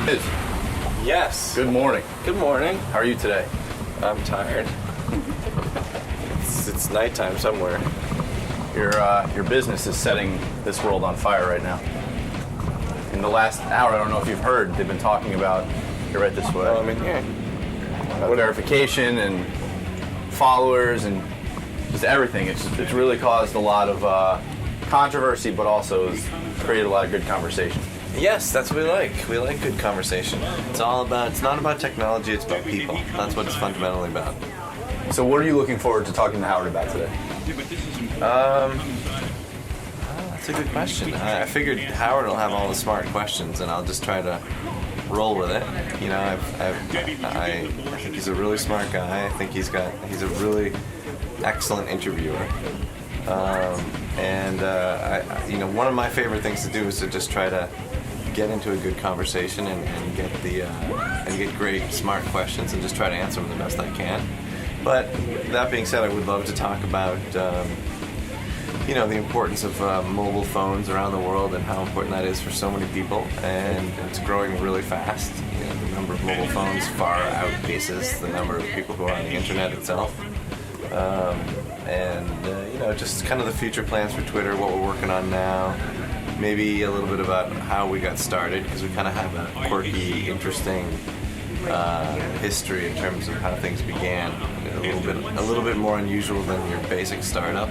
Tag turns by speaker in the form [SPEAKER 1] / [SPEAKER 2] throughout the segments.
[SPEAKER 1] Biz,
[SPEAKER 2] Yes.
[SPEAKER 1] good morning.
[SPEAKER 2] Good morning.
[SPEAKER 1] How are you today?
[SPEAKER 2] I'm tired. It's nighttime somewhere.
[SPEAKER 1] Your business is setting this world on fire right now. In the last hour, I don't know if you've heard, they've been talking about, you're right this way,
[SPEAKER 2] Oh, I'm in here.
[SPEAKER 1] verification and followers and just everything. It's really caused a lot of controversy, but also has created a lot of good conversation.
[SPEAKER 2] Yes, that's what we like. We like good conversation. It's not about technology, it's about people. That's what it's fundamentally about.
[SPEAKER 1] So what are you looking forward to talking to Howard about today?
[SPEAKER 2] That's a good question. I figured Howard will have all the smart questions, and I'll just try to roll with it. You know, I think he's a really smart guy. I think he's a really excellent interviewer. One of my favorite things to do is to just try to get into a good conversation and get great, smart questions and just try to answer them the best I can. But that being said, I would love to talk about the importance of mobile phones around the world and how important that is for so many people, and it's growing really fast. You know, the number of mobile phones far outpaces the number of people who are on the internet itself. Just kind of the future plans for Twitter, what we're working on now, maybe a little bit about how we got started, because we kind of have a quirky, interesting history in terms of how things began. A little bit more unusual than your basic startup.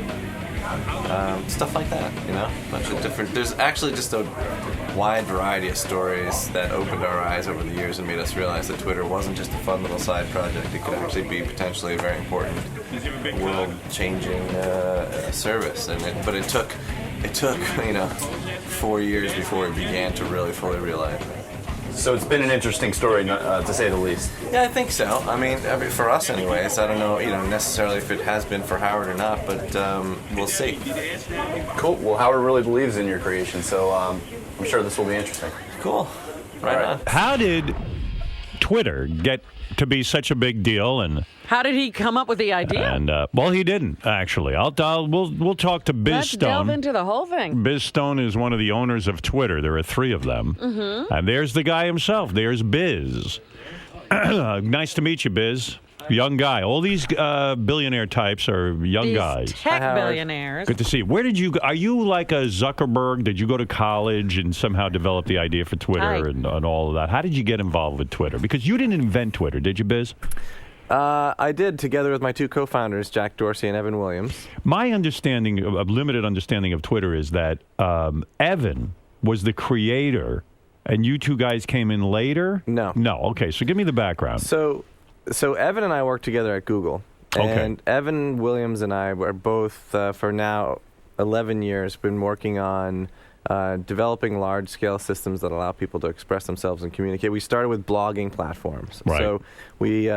[SPEAKER 2] Stuff like that, a bunch of different. There's actually just a wide variety of stories that opened our eyes over the years and made us realize that Twitter wasn't just a fun little side project. It could actually be potentially a very important, world-changing service. But it took 4 years before we began to really fully realize it.
[SPEAKER 1] So it's been an interesting story, to say the least.
[SPEAKER 2] Yeah, I think so. I mean, for us anyways. I don't know, necessarily if it has been for Howard or not, but we'll see.
[SPEAKER 1] Cool. Well, Howard really believes in your creation, so I'm sure this will be interesting.
[SPEAKER 2] Cool. Right on.
[SPEAKER 3] How did Twitter get to be such a big deal, and
[SPEAKER 4] how did he come up with the idea?
[SPEAKER 3] And well, he didn't actually. We'll talk to Biz
[SPEAKER 4] Let's
[SPEAKER 3] Stone.
[SPEAKER 4] delve into the whole thing.
[SPEAKER 3] Biz Stone is one of the owners of Twitter. There are 3 of them, and there's the guy himself. There's Biz. Nice to meet you, Biz. Young guy. All these billionaire types are young
[SPEAKER 4] These
[SPEAKER 3] guys.
[SPEAKER 4] tech billionaires.
[SPEAKER 3] Good to see you. Where did you go? Are you like a Zuckerberg? Did you go to college and somehow develop the idea for Twitter and all of that? How did you get involved with Twitter? Because you didn't invent Twitter, did you, Biz?
[SPEAKER 2] I did, together with my 2 co-founders, Jack Dorsey and Evan Williams.
[SPEAKER 3] My limited understanding of Twitter is that Evan was the creator, and you 2 guys came in later?
[SPEAKER 2] No.
[SPEAKER 3] Okay, so give me the background.
[SPEAKER 2] So Evan and I worked together at Google. And Evan Williams and I were both, for now 11 years, been working on developing large-scale systems that allow people to express themselves and communicate. We started with blogging platforms.
[SPEAKER 3] Right.
[SPEAKER 2] So we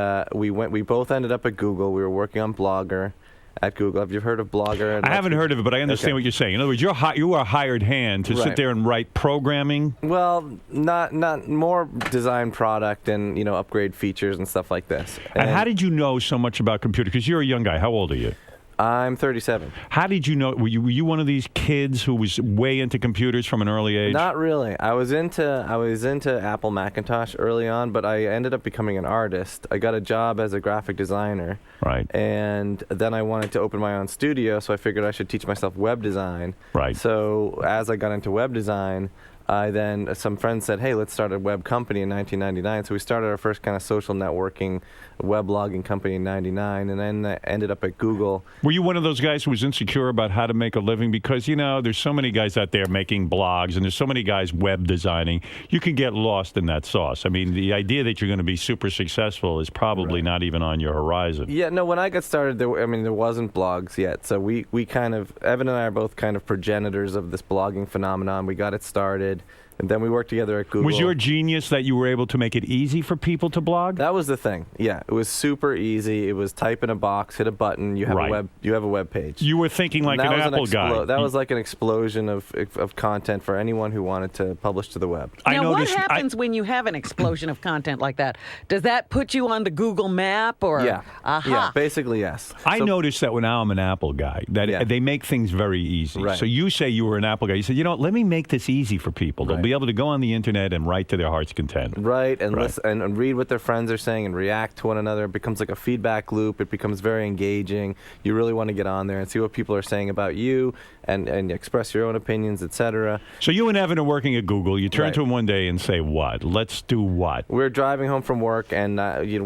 [SPEAKER 2] both ended up at Google. We were working on Blogger at Google. Have you heard of Blogger?
[SPEAKER 3] I haven't heard of it, but I understand what you're saying. In other words, you are a hired hand to sit there and write programming.
[SPEAKER 2] Well, not more design product and upgrade features and stuff like this.
[SPEAKER 3] And how did you know so much about computers? Because you're a young guy. How old are you?
[SPEAKER 2] I'm 37.
[SPEAKER 3] How did you know? Were you one of these kids who was way into computers from an early age?
[SPEAKER 2] Not really. I was into Apple Macintosh early on, but I ended up becoming an artist. I got a job as a graphic designer.
[SPEAKER 3] Right.
[SPEAKER 2] And then I wanted to open my own studio, so I figured I should teach myself web design.
[SPEAKER 3] Right.
[SPEAKER 2] So as I got into web design, some friends said, hey, let's start a web company in 1999. So we started our first kind of social networking weblogging company in 99, and then ended up at Google.
[SPEAKER 3] Were you one of those guys who was insecure about how to make a living? Because, there's so many guys out there making blogs, and there's so many guys web designing. You can get lost in that sauce. I mean, the idea that you're going to be super successful is probably not even on your horizon.
[SPEAKER 2] Yeah, no, when I got started, there wasn't blogs yet. So we kind of, Evan and I are both kind of progenitors of this blogging phenomenon. We got it started. And then we worked together at Google.
[SPEAKER 3] Was your genius that you were able to make it easy for people to blog?
[SPEAKER 2] That was the thing. Yeah, it was super easy. It was type in a box, hit a button, you have a web page.
[SPEAKER 3] You were thinking like an Apple guy.
[SPEAKER 2] That was like an explosion of content for anyone who wanted to publish to the web.
[SPEAKER 4] Now, what happens when you have an explosion of content like that? Does that put you on the Google map or?
[SPEAKER 2] Yeah. Yeah, basically yes.
[SPEAKER 3] I noticed that when now I'm an Apple guy, that they make things very easy.
[SPEAKER 2] Right.
[SPEAKER 3] So you say you were an Apple guy. You said, let me make this easy for people. They'll be able to go on the internet and write to their heart's content.
[SPEAKER 2] Right, and listen and read what their friends are saying and react to one another. It becomes like a feedback loop. It becomes very engaging. You really want to get on there and see what people are saying about you and express your own opinions, etc.
[SPEAKER 3] So you and Evan are working at Google. You turn to him one day and say, what? Let's do what?
[SPEAKER 2] We're driving home from work, and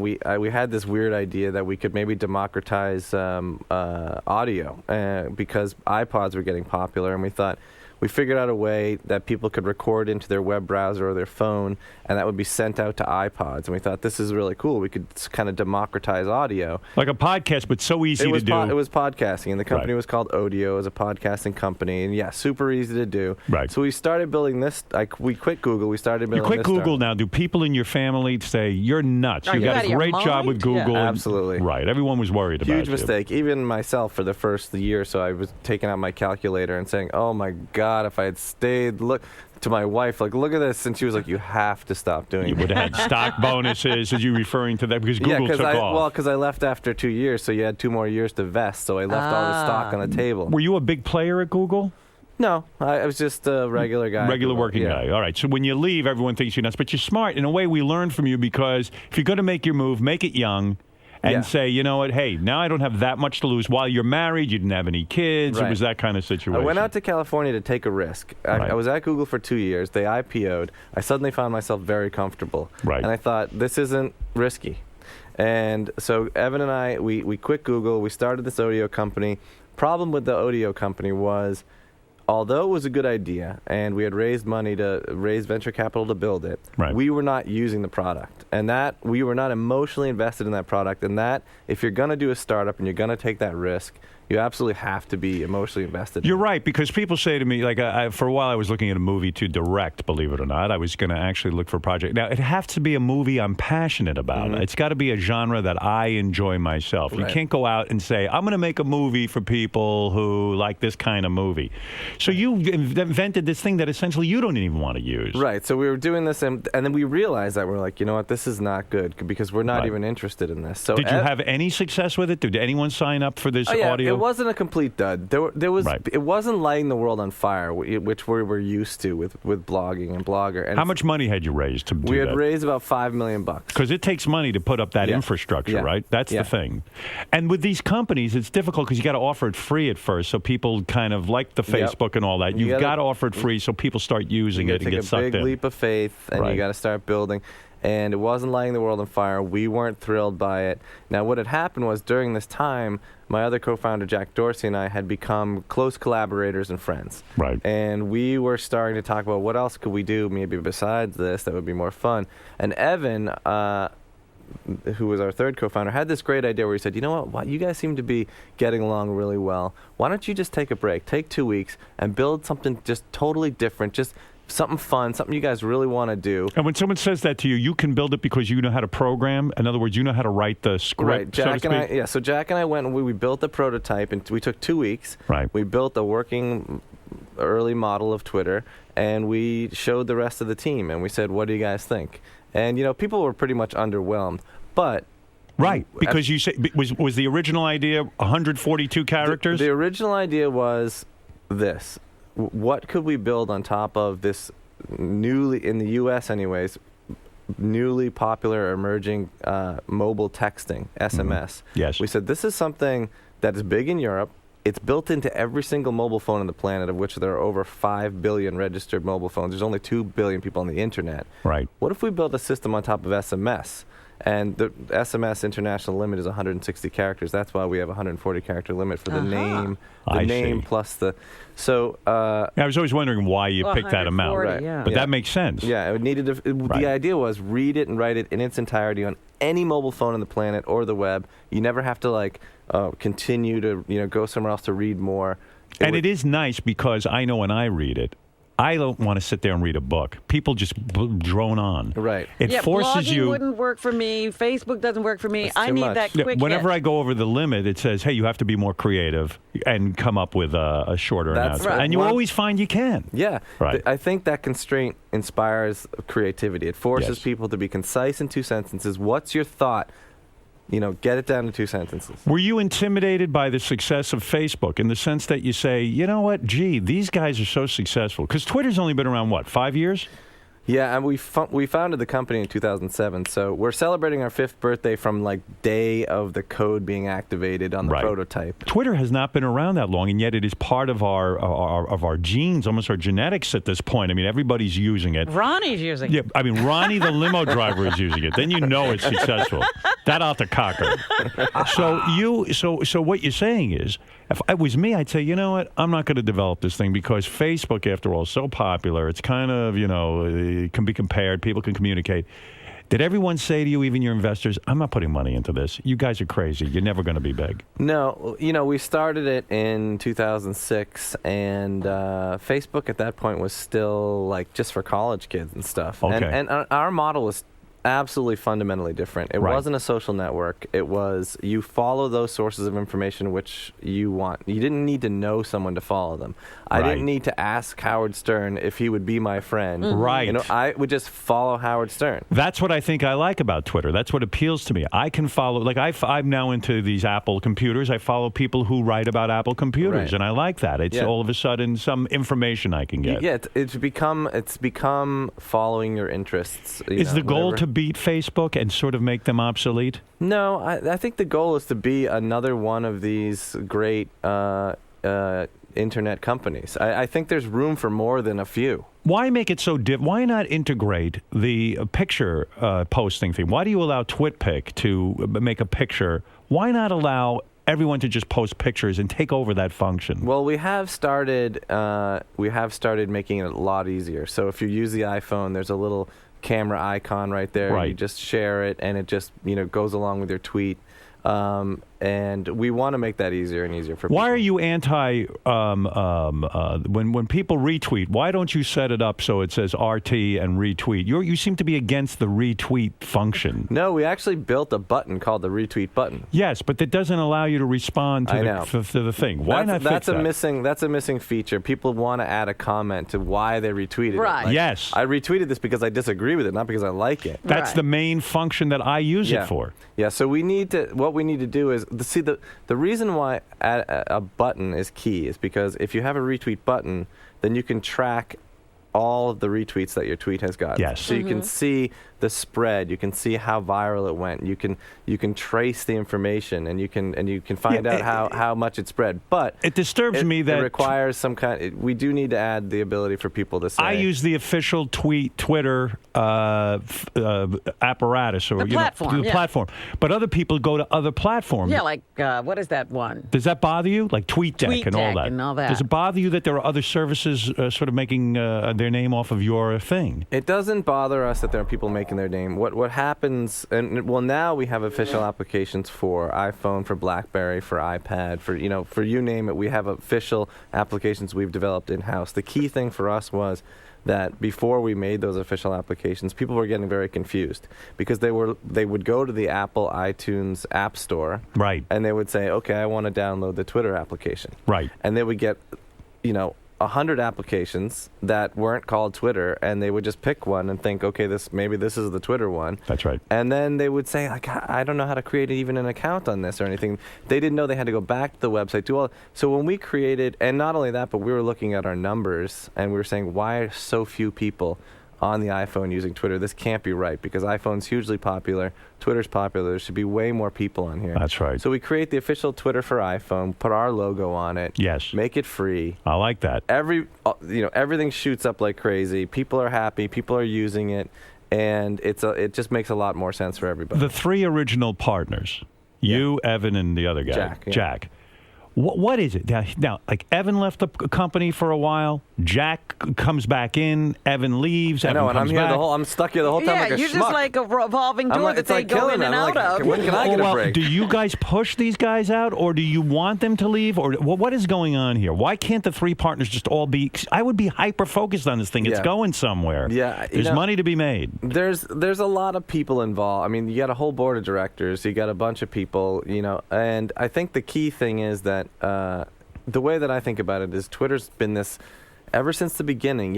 [SPEAKER 2] we had this weird idea that we could maybe democratize audio because iPods were getting popular, and we figured out a way that people could record into their web browser or their phone, and that would be sent out to iPods. And we thought, this is really cool. We could kind of democratize audio.
[SPEAKER 3] Like a podcast, but so easy to do.
[SPEAKER 2] It was podcasting, and the company was called Odeo. It was a podcasting company, and super easy to do.
[SPEAKER 3] Right.
[SPEAKER 2] So we started building this. We quit Google. We started building
[SPEAKER 3] You quit Google now. Do people in your family say, you're nuts?
[SPEAKER 4] Are
[SPEAKER 3] You
[SPEAKER 4] you
[SPEAKER 3] got
[SPEAKER 4] out
[SPEAKER 3] a
[SPEAKER 4] of your
[SPEAKER 3] great job with
[SPEAKER 4] mind?
[SPEAKER 3] Google.
[SPEAKER 2] Yeah.
[SPEAKER 3] and-
[SPEAKER 2] Absolutely.
[SPEAKER 3] Right. Everyone was worried about it.
[SPEAKER 2] Huge mistake. Even myself, for the first year or so, I was taking out my calculator and saying, oh my God, if I had stayed, look to my wife, like, look at this. And she was like, you have to stop doing
[SPEAKER 3] You
[SPEAKER 2] it.
[SPEAKER 3] would have had stock bonuses. As you referring to that? Because Google took off.
[SPEAKER 2] Well, because I left after 2 years, so you had 2 more years to vest. So I left all the stock on the table.
[SPEAKER 3] Were you a big player at Google?
[SPEAKER 2] No, I was just a regular guy.
[SPEAKER 3] Regular working guy. All right. So when you leave, everyone thinks you're nuts. But you're smart. In a way, we learned from you because if you're going to make your move, make it young. And say, you know what, hey, now I don't have that much to lose. While you're married, you didn't have any kids. It was that kind of situation.
[SPEAKER 2] I went out to California to take a risk. I was at Google for 2 years. They IPO'd. I suddenly found myself very comfortable.
[SPEAKER 3] Right.
[SPEAKER 2] And I thought, this isn't risky. And so Evan and I, we quit Google. We started this Odeo company. Problem with the Odeo company was, although it was a good idea and we had raised money to raise venture capital to build it, we were not using the product. And that we were not emotionally invested in that product. And that if you're going to do a startup and you're going to take that risk, you absolutely have to be emotionally invested.
[SPEAKER 3] You're right, because people say to me, like, for a while I was looking at a movie to direct, believe it or not. I was going to actually look for a project. Now, it has to be a movie I'm passionate about. It's got to be a genre that I enjoy myself. You can't go out and say, I'm going to make a movie for people who like this kind of movie. So you invented this thing that essentially you don't even want to use.
[SPEAKER 2] Right, so we were doing this, and then we realized that we're like, you know what, this is not good, because we're not even interested in this. So
[SPEAKER 3] did you have any success with it? Did anyone sign up for this audio?
[SPEAKER 2] It wasn't a complete dud. There was. It wasn't lighting the world on fire, which we were used to with blogging and Blogger. And
[SPEAKER 3] how much money had you raised to do that?
[SPEAKER 2] We had raised about $5 million.
[SPEAKER 3] Because it takes money to put up that infrastructure, right? That's the thing. And with these companies, it's difficult because you got to offer it free at first, so people kind of like the Facebook and all that. You've got to offer it free so people start using it and get sucked in.
[SPEAKER 2] Take a big leap of faith, and you got to start building. And it wasn't lighting the world on fire. We weren't thrilled by it. Now, what had happened was during this time, my other co-founder, Jack Dorsey, and I had become close collaborators and friends.
[SPEAKER 3] Right.
[SPEAKER 2] And we were starting to talk about what else could we do maybe besides this that would be more fun. And Evan, who was our third co-founder, had this great idea where he said, you know what, you guys seem to be getting along really well. Why don't you just take a break, take 2 weeks, and build something just totally different, just something fun, something you guys really want to do.
[SPEAKER 3] And when someone says that to you, you can build it because you know how to program. In other words, you know how to write the script.
[SPEAKER 2] Right, so Jack and I went and we built the prototype, and we took 2 weeks.
[SPEAKER 3] Right.
[SPEAKER 2] We built a working early model of Twitter, and we showed the rest of the team, and we said, what do you guys think? And, people were pretty much underwhelmed, but...
[SPEAKER 3] Right, because you say, was the original idea 142 characters?
[SPEAKER 2] The original idea was this. What could we build on top of this newly, in the U.S. anyways, newly popular emerging mobile texting, SMS?
[SPEAKER 3] Yes.
[SPEAKER 2] We said, this is something that is big in Europe. It's built into every single mobile phone on the planet, of which there are over 5 billion registered mobile phones. There's only 2 billion people on the internet.
[SPEAKER 3] Right.
[SPEAKER 2] What if we built a system on top of SMS? And the SMS international limit is 160 characters. That's why we have a 140 character limit for the name. The name plus the... So... I
[SPEAKER 3] was always wondering why you picked that amount.
[SPEAKER 2] Right.
[SPEAKER 3] Yeah. But that makes sense.
[SPEAKER 2] Yeah, it needed to, the idea was read it and write it in its entirety on any mobile phone on the planet or the web. You never have to continue to go somewhere else to read more.
[SPEAKER 3] It is nice because I know when I read it, I don't want to sit there and read a book. People just drone on.
[SPEAKER 2] Right.
[SPEAKER 3] It forces
[SPEAKER 4] blogging
[SPEAKER 3] you.
[SPEAKER 4] Wouldn't work for me. Facebook doesn't work for me. I need that quick
[SPEAKER 3] Whenever
[SPEAKER 4] hit.
[SPEAKER 3] I go over the limit, it says, hey, you have to be more creative and come up with a shorter announcement.
[SPEAKER 2] Right.
[SPEAKER 3] And you always find you can.
[SPEAKER 2] Yeah.
[SPEAKER 3] Right.
[SPEAKER 2] I think that constraint inspires creativity. It forces people to be concise in 2 sentences. What's your thought? get it down to 2 sentences.
[SPEAKER 3] Were you intimidated by the success of Facebook in the sense that you say, you know what, gee, these guys are so successful? Because Twitter's only been around, 5 years?
[SPEAKER 2] Yeah, and we founded the company in 2007, so we're celebrating our 5th birthday from day of the code being activated on the prototype.
[SPEAKER 3] Twitter has not been around that long, and yet it is part of our genes, almost our genetics at this point. I mean, everybody's using it.
[SPEAKER 4] Ronnie's using it.
[SPEAKER 3] Yeah, I mean, Ronnie the limo driver is using it. Then you know it's successful. That out the cocker. So what you're saying is, if it was me, I'd say, you know what, I'm not going to develop this thing because Facebook, after all, is so popular. It's kind of, it can be compared. People can communicate. Did everyone say to you, even your investors, I'm not putting money into this. You guys are crazy. You're never going to be big.
[SPEAKER 2] No. We started it in 2006, and Facebook at that point was still just for college kids and stuff.
[SPEAKER 3] Okay.
[SPEAKER 2] And our model was absolutely fundamentally different. It wasn't a social network. It was you follow those sources of information which you want. You didn't need to know someone to follow them. I didn't need to ask Howard Stern if he would be my friend.
[SPEAKER 3] Right.
[SPEAKER 2] I would just follow Howard Stern.
[SPEAKER 3] That's what I think I like about Twitter. That's what appeals to me. I can follow, I'm now into these Apple computers. I follow people who write about Apple computers, and I like that. It's all of a sudden some information I can get.
[SPEAKER 2] Yeah, it's become following your interests.
[SPEAKER 3] Is the goal to beat Facebook and sort of make them obsolete?
[SPEAKER 2] No, I think the goal is to be another one of these great internet companies. I think there's room for more than a few.
[SPEAKER 3] Why make it so why not integrate the picture posting thing? Why do you allow TwitPic to make a picture? Why not allow everyone to just post pictures and take over that function?
[SPEAKER 2] Well, we have started making it a lot easier. So if you use the iPhone, there's a little camera icon right there.
[SPEAKER 3] Right.
[SPEAKER 2] You just share it, and it just goes along with your tweet. And we want to make that easier and easier for people.
[SPEAKER 3] Why are you anti when people retweet? Why don't you set it up so it says RT and retweet? You seem to be against the retweet function.
[SPEAKER 2] No, we actually built a button called the retweet button.
[SPEAKER 3] Yes, but that doesn't allow you to respond to the thing. Why not fix that?
[SPEAKER 2] That's a missing feature. People want to add a comment to why they retweeted it.
[SPEAKER 3] Yes.
[SPEAKER 2] I retweeted this because I disagree with it, not because I like it.
[SPEAKER 3] That's the main function that I use it for.
[SPEAKER 2] Yeah, so what we need to do is the reason why a button is key is because if you have a retweet button, then you can track all of the retweets that your tweet has got.
[SPEAKER 3] Yes.
[SPEAKER 2] So you can see the spread, you can see how viral it went, you can trace the information, and you can find out how much it spread. But
[SPEAKER 3] it disturbs me that
[SPEAKER 2] it requires some kind. We do need to add the ability for people to say.
[SPEAKER 3] I use the official Twitter apparatus or
[SPEAKER 4] the
[SPEAKER 3] platform, but other people go to other platforms.
[SPEAKER 4] Yeah, like what is that one?
[SPEAKER 3] Does that bother you? Like TweetDeck and all that. Does it bother you that there are other services sort of making their name off of your thing?
[SPEAKER 2] It doesn't bother us that there are people making their name. What happens, now we have official applications for iPhone, for BlackBerry, for iPad, for you name it. We have official applications we've developed in-house. The key thing for us was that before we made those official applications, people were getting very confused because they would go to the Apple iTunes App Store,
[SPEAKER 3] right,
[SPEAKER 2] and they would say, okay, I want to download the Twitter application,
[SPEAKER 3] right,
[SPEAKER 2] and they would get 100 applications that weren't called Twitter, and they would just pick one and think, okay, maybe this is the Twitter one.
[SPEAKER 3] That's right.
[SPEAKER 2] And then they would say, I don't know how to create even an account on this or anything. They didn't know they had to go back to the website. So when we created, and not only that, but we were looking at our numbers, and we were saying, why are so few people on the iPhone using Twitter? This can't be right because iPhone's hugely popular, Twitter's popular. There should be way more people on here.
[SPEAKER 3] That's right.
[SPEAKER 2] So we create the official Twitter for iPhone, put our logo on it.
[SPEAKER 3] Yes.
[SPEAKER 2] Make it free.
[SPEAKER 3] I like that.
[SPEAKER 2] Everything shoots up like crazy. People are happy. People are using it, and it just makes a lot more sense for everybody.
[SPEAKER 3] The three original partners, you, Evan, and the other guy, Jack. What is it now? Like Evan left the company for a while. Jack comes back in. Evan leaves.
[SPEAKER 2] I know, and I'm stuck here the whole time.
[SPEAKER 4] Yeah,
[SPEAKER 2] like a
[SPEAKER 4] you're
[SPEAKER 2] schmuck.
[SPEAKER 4] just like a revolving door that they go in and out of.
[SPEAKER 2] When can I get a break?
[SPEAKER 3] Do you guys push these guys out, or do you want them to leave, or what is going on here? Why can't the three partners just all be? I would be hyper focused on this thing. It's going somewhere.
[SPEAKER 2] Yeah,
[SPEAKER 3] there's money to be made.
[SPEAKER 2] There's a lot of people involved. I mean, you got a whole board of directors. You got a bunch of people. And I think the key thing is that the way that I think about it is Twitter's been this ever since the beginning,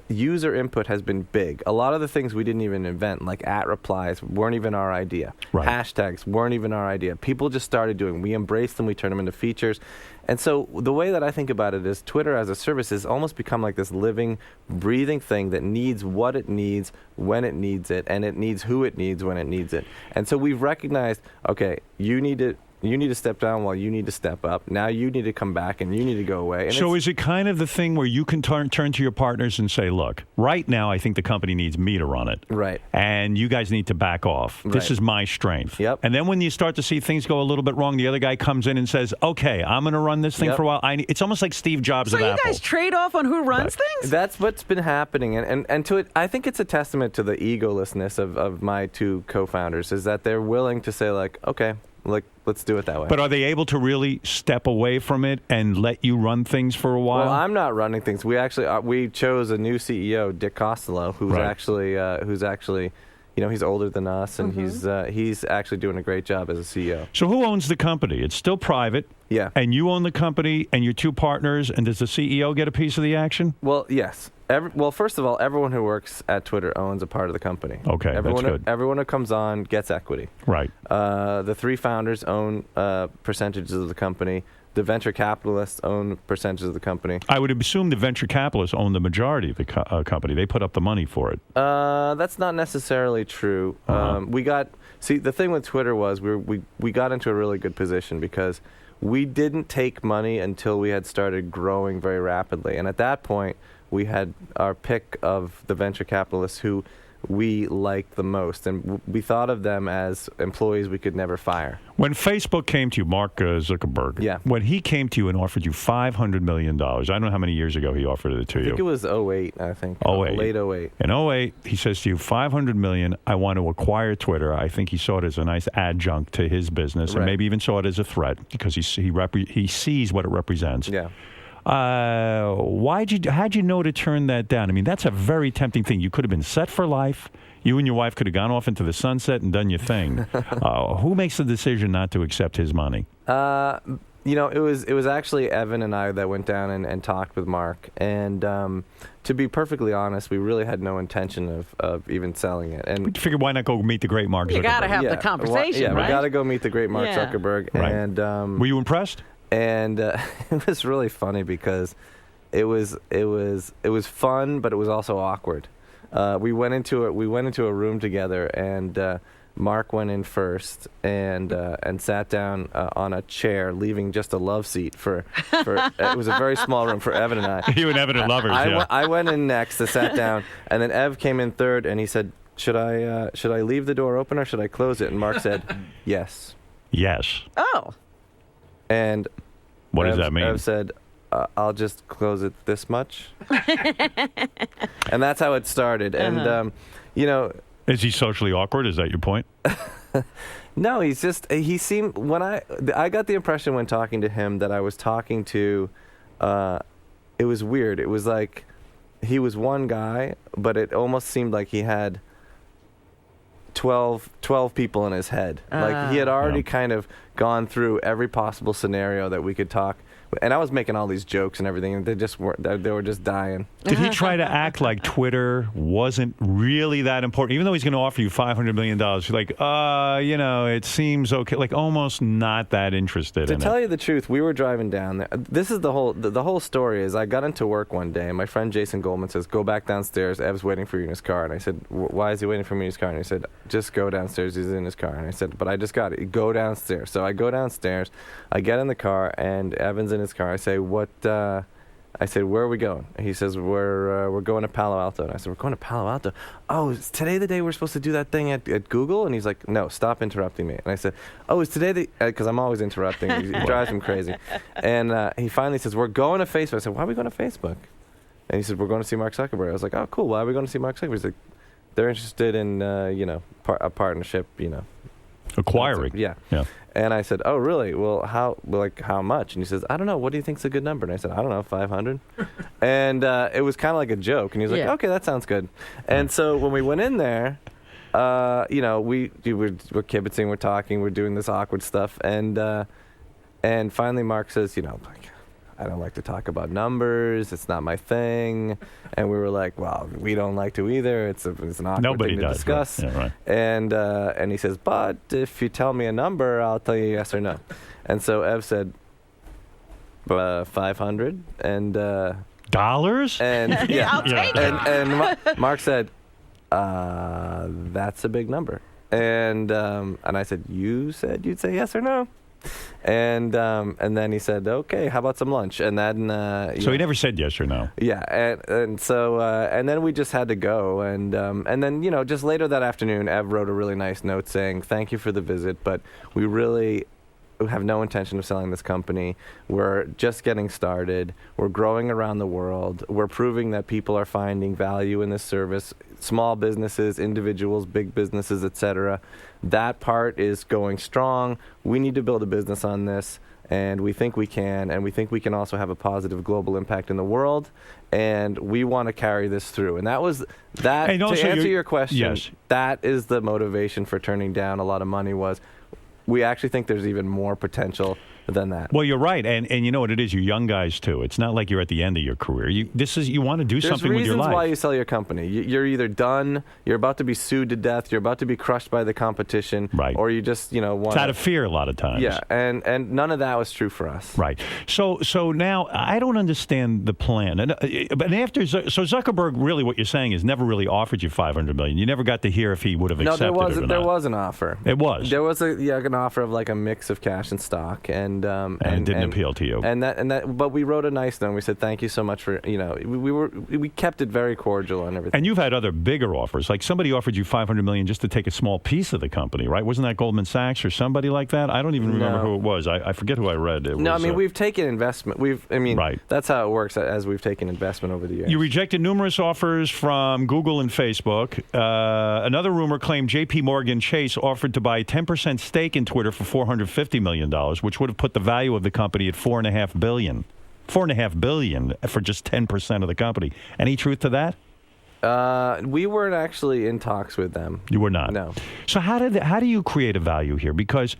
[SPEAKER 2] user input has been big. A lot of the things we didn't even invent, like @replies, weren't even our idea.
[SPEAKER 3] Right.
[SPEAKER 2] Hashtags weren't even our idea. People just started doing. We embraced them. We turned them into features. And so the way that I think about it is Twitter as a service has almost become like this living, breathing thing that needs what it needs when it needs it, and it needs who it needs when it needs it. And so we've recognized, okay, you need to step down while you need to step up. Now you need to come back and you need to go away. And
[SPEAKER 3] so is it kind of the thing where you can turn to your partners and say, look, right now I think the company needs me to run it.
[SPEAKER 2] Right.
[SPEAKER 3] And you guys need to back off.
[SPEAKER 2] Right.
[SPEAKER 3] This is my strength.
[SPEAKER 2] Yep.
[SPEAKER 3] And then when you start to see things go a little bit wrong, the other guy comes in and says, okay, I'm going to run this thing
[SPEAKER 2] Yep.
[SPEAKER 3] for a while. It's almost like Steve Jobs
[SPEAKER 4] So
[SPEAKER 3] of
[SPEAKER 4] you
[SPEAKER 3] Apple.
[SPEAKER 4] guys trade off on who runs things?
[SPEAKER 2] That's what's been happening. And to it, I think it's a testament to the egolessness of my two co-founders, is that they're willing to say, like, okay, let's do it that way.
[SPEAKER 3] But are they able to really step away from it and let you run things for a while?
[SPEAKER 2] Well, I'm not running things. We actually we chose a new CEO, Dick Costello, who's
[SPEAKER 3] Right.
[SPEAKER 2] actually, he's older than us, and he's actually doing a great job as a CEO.
[SPEAKER 3] So who owns the company? It's still private.
[SPEAKER 2] Yeah.
[SPEAKER 3] And you own the company and your two partners, and does the CEO get a piece of the action?
[SPEAKER 2] Well, yes. Well, first of all, everyone who works at Twitter owns a part of the company.
[SPEAKER 3] Okay, that's good.
[SPEAKER 2] Everyone who comes on gets equity.
[SPEAKER 3] Right.
[SPEAKER 2] The three founders own percentages of the company. The venture capitalists own percentages of the company.
[SPEAKER 3] I would assume the venture capitalists own the majority of the company. They put up the money for it.
[SPEAKER 2] That's not necessarily true. The thing with Twitter was we got into a really good position because we didn't take money until we had started growing very rapidly. And at that point, we had our pick of the venture capitalists who we liked the most. And we thought of them as employees we could never fire.
[SPEAKER 3] When Facebook came to you, Mark Zuckerberg,
[SPEAKER 2] Yeah.
[SPEAKER 3] when he came to you and offered you $500 million, I don't know how many years ago he offered it to you.
[SPEAKER 2] I think it was 08, I think.
[SPEAKER 3] 08.
[SPEAKER 2] Late 08.
[SPEAKER 3] In 08, he says to you, $500 million, I want to acquire Twitter. I think he saw it as a nice adjunct to his business, and
[SPEAKER 2] Right.
[SPEAKER 3] maybe even saw it as a threat because he sees what it represents.
[SPEAKER 2] Yeah.
[SPEAKER 3] How'd you know to turn that down? I mean, that's a very tempting thing. You could have been set for life. You and your wife could have gone off into the sunset and done your thing. Who makes the decision not to accept his money?
[SPEAKER 2] It was actually Evan and I that went down and talked with Mark. And to be perfectly honest, we really had no intention of even selling it. And
[SPEAKER 3] We figured, why not go meet the great Mark Zuckerberg?
[SPEAKER 4] You got to have the conversation, right?
[SPEAKER 2] we got to go meet the great Mark
[SPEAKER 4] Yeah.
[SPEAKER 2] Zuckerberg.
[SPEAKER 3] Right.
[SPEAKER 2] And
[SPEAKER 3] Were you impressed?
[SPEAKER 2] it was really funny because it was fun, but it was also awkward. We went into a room together, and Mark went in first and sat down on a chair, leaving just a love seat for it was a very small room for Evan and I.
[SPEAKER 3] You and Evan are lovers, yeah.
[SPEAKER 2] I went in next, I sat down, and then Ev came in third, and he said, should I leave the door open or should I close it? And Mark said, yes.
[SPEAKER 3] Yes.
[SPEAKER 4] Oh.
[SPEAKER 2] And
[SPEAKER 3] What does that mean?
[SPEAKER 2] Ev said, I'll just close it this much. And that's how it started. And,
[SPEAKER 3] Is he socially awkward? Is that your point?
[SPEAKER 2] no, he seemed, when I got the impression when talking to him that I was talking to, it was weird. It was like he was one guy, but it almost seemed like he had 12 people in his head. Like he had already kind of gone through every possible scenario that we could talk. And I was making all these jokes and everything, and they were just dying.
[SPEAKER 3] Did he try to act like Twitter wasn't really that important? Even though he's going to offer you $500 million, you're like, it seems okay. Like almost not that interested in it.
[SPEAKER 2] To tell you the truth, we were driving down there. This is the whole story is I got into work one day, and my friend Jason Goldman says, go back downstairs. Ev's waiting for you in his car. And I said, why is he waiting for me in his car? And he said, just go downstairs. He's in his car. And I said, but I just got it. Go downstairs. So I go downstairs. I get in the car, and Evan's in his car. I say, I said, where are we going? And he says, we're going to Palo Alto. And I said, we're going to Palo Alto? Oh, is today the day we're supposed to do that thing at Google? And he's like, no, stop interrupting me. And I said, oh, is today because I'm always interrupting. He drives him crazy. And he finally says, we're going to Facebook. I said, why are we going to Facebook? And he said, we're going to see Mark Zuckerberg. I was like, oh, cool. Why are we going to see Mark Zuckerberg? He's like, they're interested in, a partnership,
[SPEAKER 3] Acquiring.
[SPEAKER 2] Yeah. And I said, oh, really? Well, how much? And he says, I don't know. What do you think's a good number? And I said, I don't know, 500. And it was kind of like a joke. And he was like, okay, that sounds good. And so when we went in there, we're kibitzing, we're talking, we're doing this awkward stuff. And finally Mark says, I don't like to talk about numbers. It's not my thing. And we were like, well, we don't like to either. It's an awkward
[SPEAKER 3] Nobody
[SPEAKER 2] thing to
[SPEAKER 3] does,
[SPEAKER 2] discuss.
[SPEAKER 3] right. Yeah, right.
[SPEAKER 2] And he says, but if you tell me a number, I'll tell you yes or no. And so Ev said, 500 and
[SPEAKER 3] Dollars?
[SPEAKER 2] and yeah,
[SPEAKER 4] I'll take it.
[SPEAKER 2] and Mark said, that's a big number. And I said, you said you'd say yes or no? And then he said, okay, how about some lunch? And then
[SPEAKER 3] So he never said yes or no.
[SPEAKER 2] yeah, and so and then we just had to go, and then just later that afternoon, Ev wrote a really nice note saying thank you for the visit, but we really have no intention of selling this company. We're just getting started. We're growing around the world. We're proving that people are finding value in this service. Small businesses, individuals, big businesses, etc. That part is going strong. We need to build a business on this, and we think we can, and we think we can also have a positive global impact in the world, and we want to carry this through. And that was that.
[SPEAKER 3] And
[SPEAKER 2] to
[SPEAKER 3] also
[SPEAKER 2] answer your question,
[SPEAKER 3] yes.
[SPEAKER 2] that is the motivation for turning down a lot of money. Was we actually think there's even more potential than that.
[SPEAKER 3] Well, you're right, and you know what it is. You're young guys too. It's not like you're at the end of your career. You want to do something with your life.
[SPEAKER 2] There's reasons why you sell your company. You're either done, you're about to be sued to death, you're about to be crushed by the competition,
[SPEAKER 3] right?
[SPEAKER 2] Or you just want.
[SPEAKER 3] It's out of fear a lot of times.
[SPEAKER 2] Yeah, and none of that was true for us.
[SPEAKER 3] Right. So now I don't understand the plan. But after Zuckerberg, really, what you're saying is never really offered you $500 million. You never got to hear if he would have accepted it or not.
[SPEAKER 2] There was an offer.
[SPEAKER 3] It was.
[SPEAKER 2] There was an offer of like a mix of cash and stock, and
[SPEAKER 3] it didn't appeal to you.
[SPEAKER 2] But we wrote a nice note. We said thank you so much for we kept it very cordial and everything.
[SPEAKER 3] And you've had other bigger offers. Like somebody offered you $500 million just to take a small piece of the company, right? Wasn't that Goldman Sachs or somebody like that? I don't even remember who it was. I forget who I read.
[SPEAKER 2] We've taken investment.
[SPEAKER 3] Right.
[SPEAKER 2] That's how it works as we've taken investment over the years.
[SPEAKER 3] You rejected numerous offers from Google and Facebook. Another rumor claimed J.P. Morgan Chase offered to buy a 10% stake in Twitter for $450 million, which would have put the value of the company at $4.5 billion. $4.5 billion for just 10% of the company. Any truth to that?
[SPEAKER 2] We weren't actually in talks with them.
[SPEAKER 3] You were not?
[SPEAKER 2] No.
[SPEAKER 3] So how do you create a value here? Because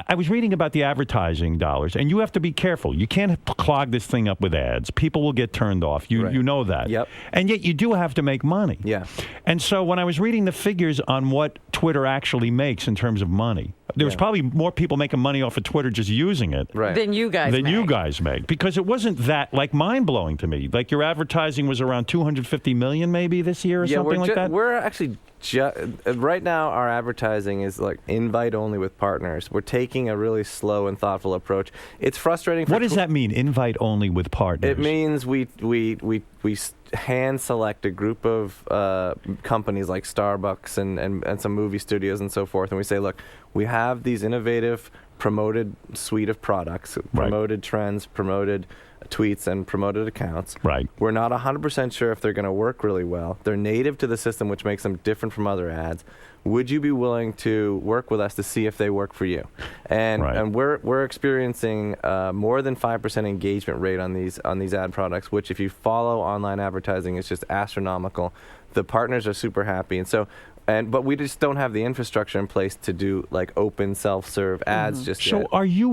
[SPEAKER 3] I was reading about the advertising dollars, and you have to be careful. You can't clog this thing up with ads. People will get turned off. You know that.
[SPEAKER 2] Yep.
[SPEAKER 3] And yet you do have to make money.
[SPEAKER 2] Yeah.
[SPEAKER 3] And so when I was reading the figures on what Twitter actually makes in terms of money, there was probably more people making money off of Twitter just using it
[SPEAKER 4] than you guys make.
[SPEAKER 3] Because it wasn't that mind-blowing to me. Like your advertising was around $250 million maybe this year or something like that?
[SPEAKER 2] We're actually right now our advertising is like invite only with partners. We're taking a really slow and thoughtful approach. It's frustrating.
[SPEAKER 3] What does that mean? Invite only with partners.
[SPEAKER 2] It means we hand select a group of companies like Starbucks and some movie studios and so forth, and we say, look, we have these innovative promoted suite of products, promoted trends, promoted tweets, and promoted accounts.
[SPEAKER 3] Right.
[SPEAKER 2] We're not 100% sure if they're going to work really well. They're native to the system, which makes them different from other ads. Would you be willing to work with us to see if they work for you? And we're experiencing more than 5% engagement rate on these ad products, which if you follow online advertising is just astronomical. The partners are super happy, but we just don't have the infrastructure in place to do like open self-serve ads just yet.
[SPEAKER 3] So are you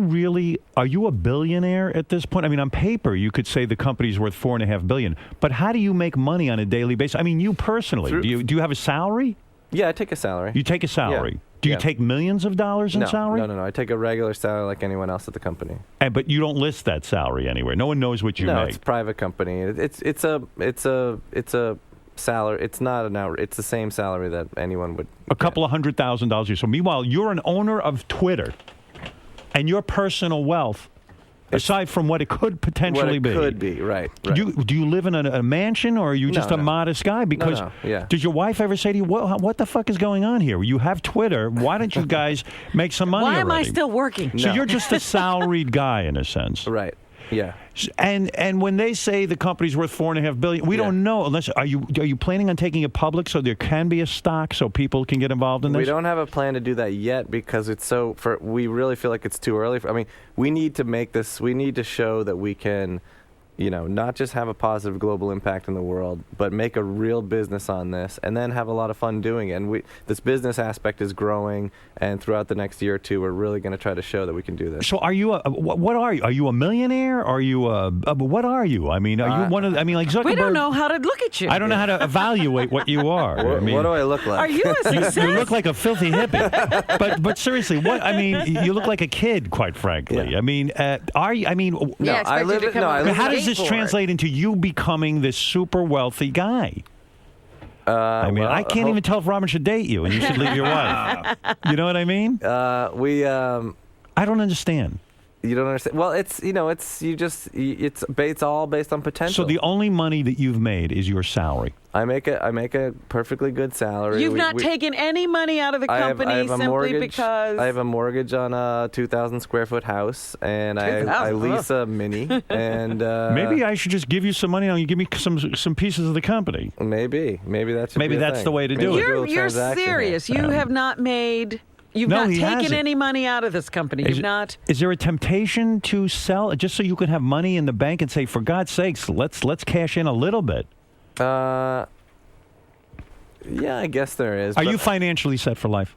[SPEAKER 3] a billionaire at this point? I mean, on paper, you could say the company's worth $4.5 billion, but how do you make money on a daily basis? I mean, you personally, do you have a salary?
[SPEAKER 2] Yeah, I take a salary.
[SPEAKER 3] You take a salary.
[SPEAKER 2] Yeah.
[SPEAKER 3] Do you take millions of dollars in salary?
[SPEAKER 2] No. I take a regular salary like anyone else at the company.
[SPEAKER 3] But you don't list that salary anywhere. No one knows what you make.
[SPEAKER 2] No, it's a private company. It's a salary. It's not it's the same salary that anyone would
[SPEAKER 3] a couple of $100,000 a year. So meanwhile, you're an owner of Twitter, and your personal wealth, aside from what it could potentially be.
[SPEAKER 2] Could be, right.
[SPEAKER 3] Do you live in a mansion, or are you just a modest guy? Because does your wife ever say to you, what the fuck is going on here? You have Twitter. Why don't you guys make some money
[SPEAKER 4] Why am
[SPEAKER 3] already?
[SPEAKER 4] I still working?
[SPEAKER 3] So you're just a salaried guy in a sense.
[SPEAKER 2] Right. Yeah.
[SPEAKER 3] And when they say the company's worth $4.5 billion, we don't know unless are you planning on taking it public so there can be a stock so people can get involved in this?
[SPEAKER 2] We don't have a plan to do that yet because we really feel like it's too early. We need to make this. We need to show that we can not just have a positive global impact in the world, but make a real business on this, and then have a lot of fun doing it. And this business aspect is growing, and throughout the next year or two, we're really going to try to show that we can do this.
[SPEAKER 3] So, are you? What are you? Are you a millionaire? Are you? What are you? I mean, are you one of? I mean, like Zuckerberg.
[SPEAKER 4] We don't know how to look at you.
[SPEAKER 3] I don't know how to evaluate what you are.
[SPEAKER 2] What,
[SPEAKER 3] I mean,
[SPEAKER 2] what do I look like?
[SPEAKER 4] Are you a success?
[SPEAKER 3] you look like a filthy hippie. but seriously, what? I mean, you look like a kid, quite frankly.
[SPEAKER 2] Yeah.
[SPEAKER 3] I mean, are you? I mean,
[SPEAKER 4] Yeah,
[SPEAKER 2] I
[SPEAKER 4] expect you
[SPEAKER 2] live
[SPEAKER 4] to
[SPEAKER 2] it-
[SPEAKER 4] come
[SPEAKER 2] no,
[SPEAKER 4] on
[SPEAKER 2] I
[SPEAKER 4] a
[SPEAKER 2] live-
[SPEAKER 3] how does this
[SPEAKER 4] skateboard.
[SPEAKER 3] translate into you becoming this super wealthy guy? I mean,
[SPEAKER 2] well,
[SPEAKER 3] I can't even tell if Robin should date you, and you should leave your wife. You know what I mean? I don't understand.
[SPEAKER 2] You don't understand. Well, it's all based on potential.
[SPEAKER 3] So the only money that you've made is your salary.
[SPEAKER 2] I make a perfectly good salary.
[SPEAKER 4] You've not taken any money out of the company
[SPEAKER 2] I have a
[SPEAKER 4] simply
[SPEAKER 2] mortgage,
[SPEAKER 4] because
[SPEAKER 2] I have a mortgage on a 2,000 square foot house, and I
[SPEAKER 4] 2,000,
[SPEAKER 2] lease a Mini, and
[SPEAKER 3] Maybe I should just give you some money and you give me some pieces of the company.
[SPEAKER 2] maybe that should
[SPEAKER 3] Maybe
[SPEAKER 2] be a
[SPEAKER 3] that's
[SPEAKER 2] thing.
[SPEAKER 3] the way to
[SPEAKER 2] Maybe
[SPEAKER 3] do it.
[SPEAKER 2] we'll do a
[SPEAKER 4] You're
[SPEAKER 2] transaction here.
[SPEAKER 4] serious. You have not made. You've
[SPEAKER 3] No,
[SPEAKER 4] not
[SPEAKER 3] he
[SPEAKER 4] taken
[SPEAKER 3] hasn't.
[SPEAKER 4] any money out of this company. You've not.
[SPEAKER 3] Is there a temptation to sell just so you can have money in the bank and say, for God's sakes, let's cash in a little bit?
[SPEAKER 2] Yeah, I guess there is.
[SPEAKER 3] Are
[SPEAKER 2] but
[SPEAKER 3] you financially set for life?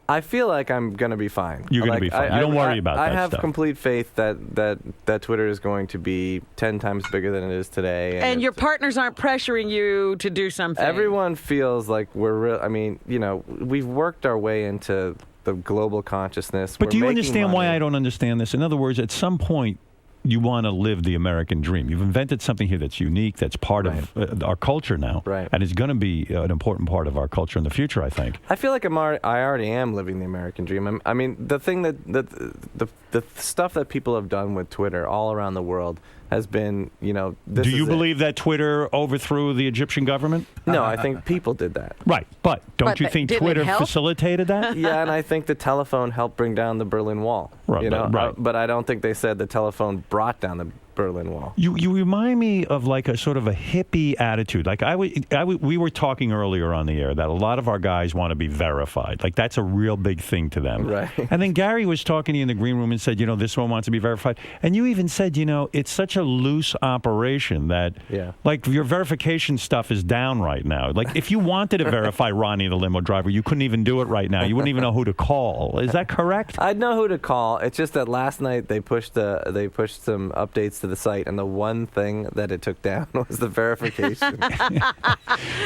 [SPEAKER 2] I feel like I'm gonna be fine.
[SPEAKER 3] You're gonna be fine. You don't worry about
[SPEAKER 2] I
[SPEAKER 3] that
[SPEAKER 2] have
[SPEAKER 3] stuff.
[SPEAKER 2] complete faith that Twitter is going to be 10 times bigger than it is today.
[SPEAKER 4] And your partners aren't pressuring you to do something.
[SPEAKER 2] Everyone feels like we're real. I mean, we've worked our way into the global consciousness.
[SPEAKER 3] But
[SPEAKER 2] We're
[SPEAKER 3] do you
[SPEAKER 2] making
[SPEAKER 3] understand why
[SPEAKER 2] money.
[SPEAKER 3] I don't understand this? In other words, at some point, you want to live the American dream. You've invented something here that's unique, that's part of our culture now,
[SPEAKER 2] Right.
[SPEAKER 3] and is going to be an important part of our culture in the future, I think.
[SPEAKER 2] I feel like I already am living the American dream. I mean, the thing that the stuff that people have done with Twitter all around the world has been, this
[SPEAKER 3] Do you
[SPEAKER 2] is it.
[SPEAKER 3] believe that Twitter overthrew the Egyptian government?
[SPEAKER 2] No, I think people did that.
[SPEAKER 3] Right, but don't
[SPEAKER 4] But
[SPEAKER 3] you think
[SPEAKER 4] didn't it
[SPEAKER 3] Twitter
[SPEAKER 4] help?
[SPEAKER 3] facilitated that?
[SPEAKER 2] Yeah, and I think the telephone helped bring down the Berlin Wall.
[SPEAKER 3] Right, right.
[SPEAKER 2] But I don't think they said the telephone brought down the Berlin Wall.
[SPEAKER 3] You remind me of like a sort of a hippie attitude. Like we were talking earlier on the air that a lot of our guys want to be verified. Like that's a real big thing to them.
[SPEAKER 2] Right.
[SPEAKER 3] And then Gary was talking to you in the green room and said, this one wants to be verified. And you even said, it's such a loose operation that like your verification stuff is down right now. Like if you wanted to verify Ronnie the limo driver, you couldn't even do it right now. You wouldn't even know who to call. Is that correct?
[SPEAKER 2] I'd know who to call. It's just that last night they pushed some updates to the site, and the one thing that it took down was the verification.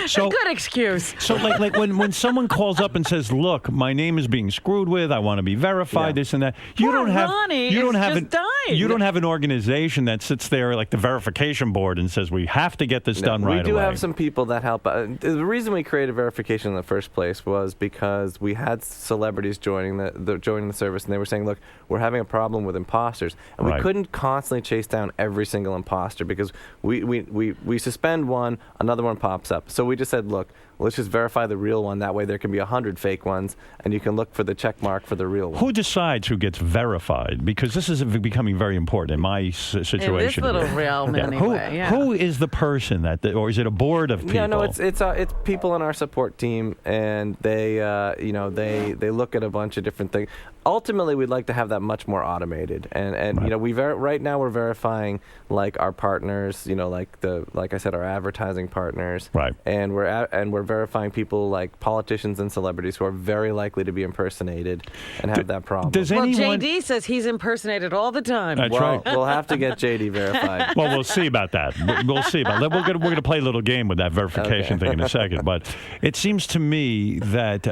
[SPEAKER 3] So
[SPEAKER 4] Good excuse.
[SPEAKER 3] So like when someone calls up and says, "Look, my name is being screwed with. I want to be verified. This and that."
[SPEAKER 4] Poor Ronnie is just dying.
[SPEAKER 3] You don't have an organization that sits there like the verification board and says, "We have to get this done right away."
[SPEAKER 2] We do have some people that help. The reason we created verification in the first place was because we had celebrities joining the service, and they were saying, "Look, we're having a problem with imposters," and we couldn't constantly chase down every single imposter because we suspend one, another one pops up. So we just said, look, let's just verify the real one. That way there can be 100 fake ones, and you can look for the check mark for the real one.
[SPEAKER 3] Who decides who gets verified? Because this is becoming very important in my situation.
[SPEAKER 4] In this little realm, anyway.
[SPEAKER 3] Who is the person or is it a board of people?
[SPEAKER 2] Yeah, no, it's people in our support team, and they look at a bunch of different things. Ultimately, we'd like to have that much more automated, and right now we're verifying like our partners, like I said, our advertising partners,
[SPEAKER 3] right?
[SPEAKER 2] And we're verifying people like politicians and celebrities who are very likely to be impersonated and have that problem.
[SPEAKER 4] JD says he's impersonated all the time.
[SPEAKER 3] That's right.
[SPEAKER 2] We'll have to get JD verified.
[SPEAKER 3] Well, we'll see about that. We'll see about that. We're going to play a little game with that verification thing in a second. But it seems to me that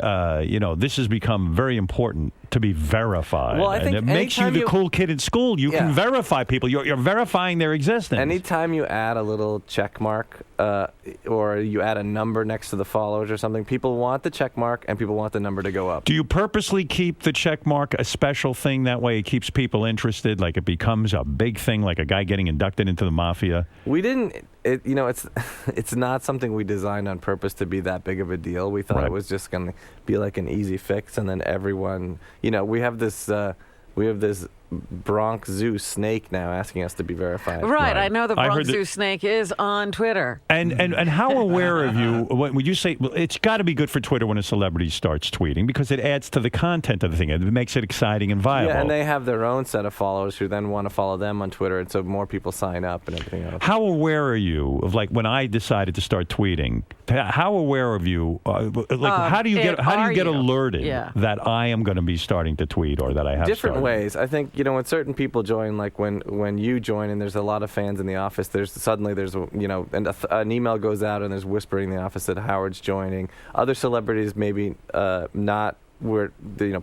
[SPEAKER 3] this has become very important to be verified.
[SPEAKER 2] Well, I think
[SPEAKER 3] and it makes you the cool kid in school. You can verify people. You're verifying their existence.
[SPEAKER 2] Anytime you add a little check mark or you add a number next to the followers or something, people want the check mark and people want the number to go up.
[SPEAKER 3] Do you purposely keep the check mark a special thing? That way it keeps people interested, like it becomes a big thing, like a guy getting inducted into the mafia?
[SPEAKER 2] We didn't. It's not something we designed on purpose to be that big of a deal. We thought it was just going to be like an easy fix, and then everyone, we have this Bronx Zoo snake now asking us to be verified.
[SPEAKER 4] Right.
[SPEAKER 3] Right.
[SPEAKER 4] I know the
[SPEAKER 3] I heard
[SPEAKER 4] Bronx
[SPEAKER 3] that-
[SPEAKER 4] Zoo snake is on Twitter.
[SPEAKER 3] And how aware of you when you say well, it's got to be good for Twitter when a celebrity starts tweeting because it adds to the content of the thing. It makes it exciting and viable.
[SPEAKER 2] Yeah, and they have their own set of followers who then want to follow them on Twitter, and so more people sign up and everything else.
[SPEAKER 3] How aware are you of like when I decided to start tweeting? How aware of you? How do you get alerted that I am going to be starting to tweet or that I have
[SPEAKER 2] different
[SPEAKER 3] started?
[SPEAKER 2] ways? I think when certain people join, like when you join, and there's a lot of fans in the office. There's and an email goes out and there's whispering in the office that Howard's joining. Other celebrities maybe not where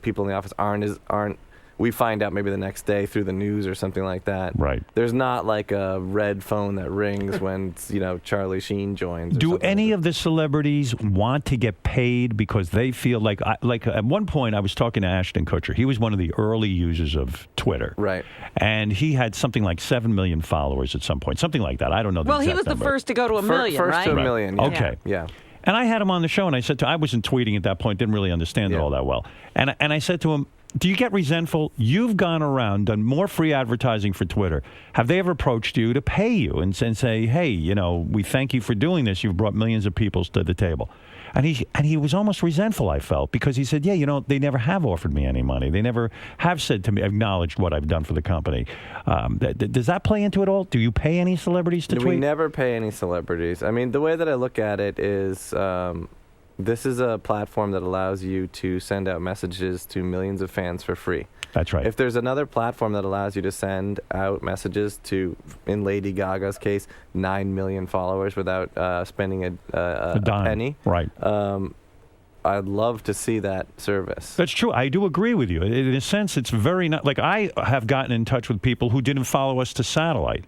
[SPEAKER 2] people in the office aren't. We find out maybe the next day through the news or something like that.
[SPEAKER 3] Right.
[SPEAKER 2] There's not like a red phone that rings when Charlie Sheen joins.
[SPEAKER 3] Do any of the celebrities want to get paid because they feel like at one point I was talking to Ashton Kutcher. He was one of the early users of Twitter.
[SPEAKER 2] Right.
[SPEAKER 3] And he had something like 7 million followers at some point, something like that. I don't know the
[SPEAKER 4] Well, he
[SPEAKER 3] exact
[SPEAKER 4] was the
[SPEAKER 3] number.
[SPEAKER 4] first to go to a million,
[SPEAKER 2] first
[SPEAKER 4] right?
[SPEAKER 2] to a million. Yeah.
[SPEAKER 3] Okay.
[SPEAKER 2] Yeah.
[SPEAKER 3] And I had him on the show, and I said I wasn't tweeting at that point, didn't really understand it all that well. And I said to him, do you get resentful? You've gone around, done more free advertising for Twitter. Have they ever approached you to pay you and say, hey, we thank you for doing this. You've brought millions of people to the table. And he was almost resentful, I felt, because he said, yeah, they never have offered me any money. They never have said to me, acknowledged what I've done for the company. Does that play into it all? Do you pay any celebrities to tweet?
[SPEAKER 2] We never pay any celebrities. I mean, the way that I look at it is this is a platform that allows you to send out messages to millions of fans for free.
[SPEAKER 3] That's right.
[SPEAKER 2] If there's another platform that allows you to send out messages to, in Lady Gaga's case, 9 million followers without spending a
[SPEAKER 3] dime.
[SPEAKER 2] penny,
[SPEAKER 3] Right.
[SPEAKER 2] I'd love to see that service.
[SPEAKER 3] That's true. I do agree with you. In a sense, it's very not like I have gotten in touch with people who didn't follow us to satellite.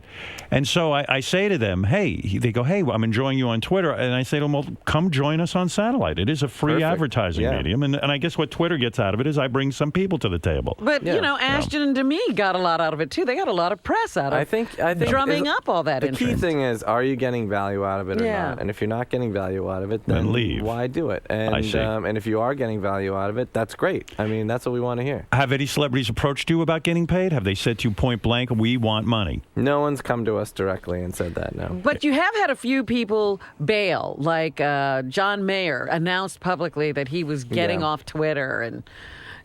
[SPEAKER 3] And so I say to them, hey, they go, hey, I'm enjoying you on Twitter. And I say to them, well, come join us on satellite. It is a free advertising medium. And I guess what Twitter gets out of it is I bring some people to the table.
[SPEAKER 4] But, Ashton and Demi got a lot out of it, too. They got a lot of press out of it.
[SPEAKER 2] I think
[SPEAKER 4] drumming up all that interest.
[SPEAKER 2] The key thing is, are you getting value out of it or not? And if you're not getting value out of it, then
[SPEAKER 3] leave.
[SPEAKER 2] Why do it? And
[SPEAKER 3] I see.
[SPEAKER 2] And if you are getting value out of it, that's great. I mean, that's what we want to hear.
[SPEAKER 3] Have any celebrities approached you about getting paid? Have they said to you point blank, we want money?
[SPEAKER 2] No one's come to us directly and said that, no.
[SPEAKER 4] But you have had a few people bail, like John Mayer announced publicly that he was getting off Twitter and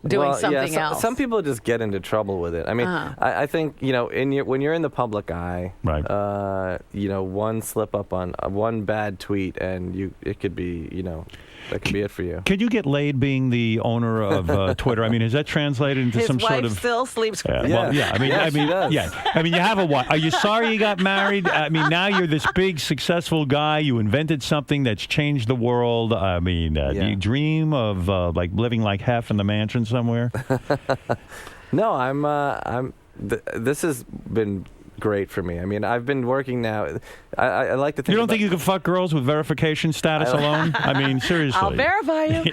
[SPEAKER 4] doing something else.
[SPEAKER 2] Some people just get into trouble with it. I mean, I think, when you're in the public eye,
[SPEAKER 3] right.
[SPEAKER 2] One slip up on one bad tweet and it could be, that could be it for you.
[SPEAKER 3] Could you get laid being the owner of Twitter? I mean, is that translated into some sort of...
[SPEAKER 4] His wife still sleeps with him.
[SPEAKER 3] Well, yeah. I mean, you have a wife. Are you sorry you got married? I mean, now you're this big, successful guy. You invented something that's changed the world. I mean, do you dream of like living like half in the mansion somewhere?
[SPEAKER 2] No, this has been great for me. I mean, I've been working now. I like to think.
[SPEAKER 3] You don't think you can fuck girls with verification status alone? I mean, seriously.
[SPEAKER 4] I'll verify you.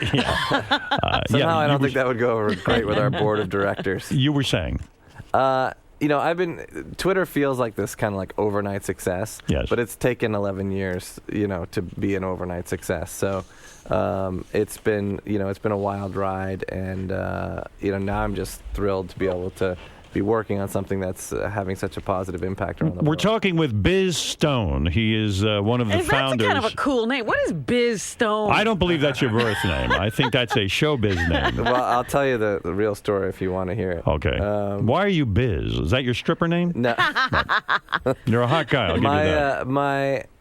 [SPEAKER 2] Somehow I don't think that would go over great with our board of directors.
[SPEAKER 3] You were saying.
[SPEAKER 2] Twitter feels like this kind of like overnight success.
[SPEAKER 3] Yes.
[SPEAKER 2] But it's taken 11 years, to be an overnight success. So it's been a wild ride, and now I'm just thrilled to be able to be working on something that's having such a positive impact around the world.
[SPEAKER 3] We're talking with Biz Stone. He is one of the founders.
[SPEAKER 4] That's kind of a cool name. What is Biz Stone?
[SPEAKER 3] I don't believe that's your birth name. I think that's a showbiz name.
[SPEAKER 2] Well, I'll tell you the real story if you want to hear it.
[SPEAKER 3] Okay. Why are you Biz? Is that your stripper name?
[SPEAKER 2] No.
[SPEAKER 3] You're a hot guy. I'll give you that.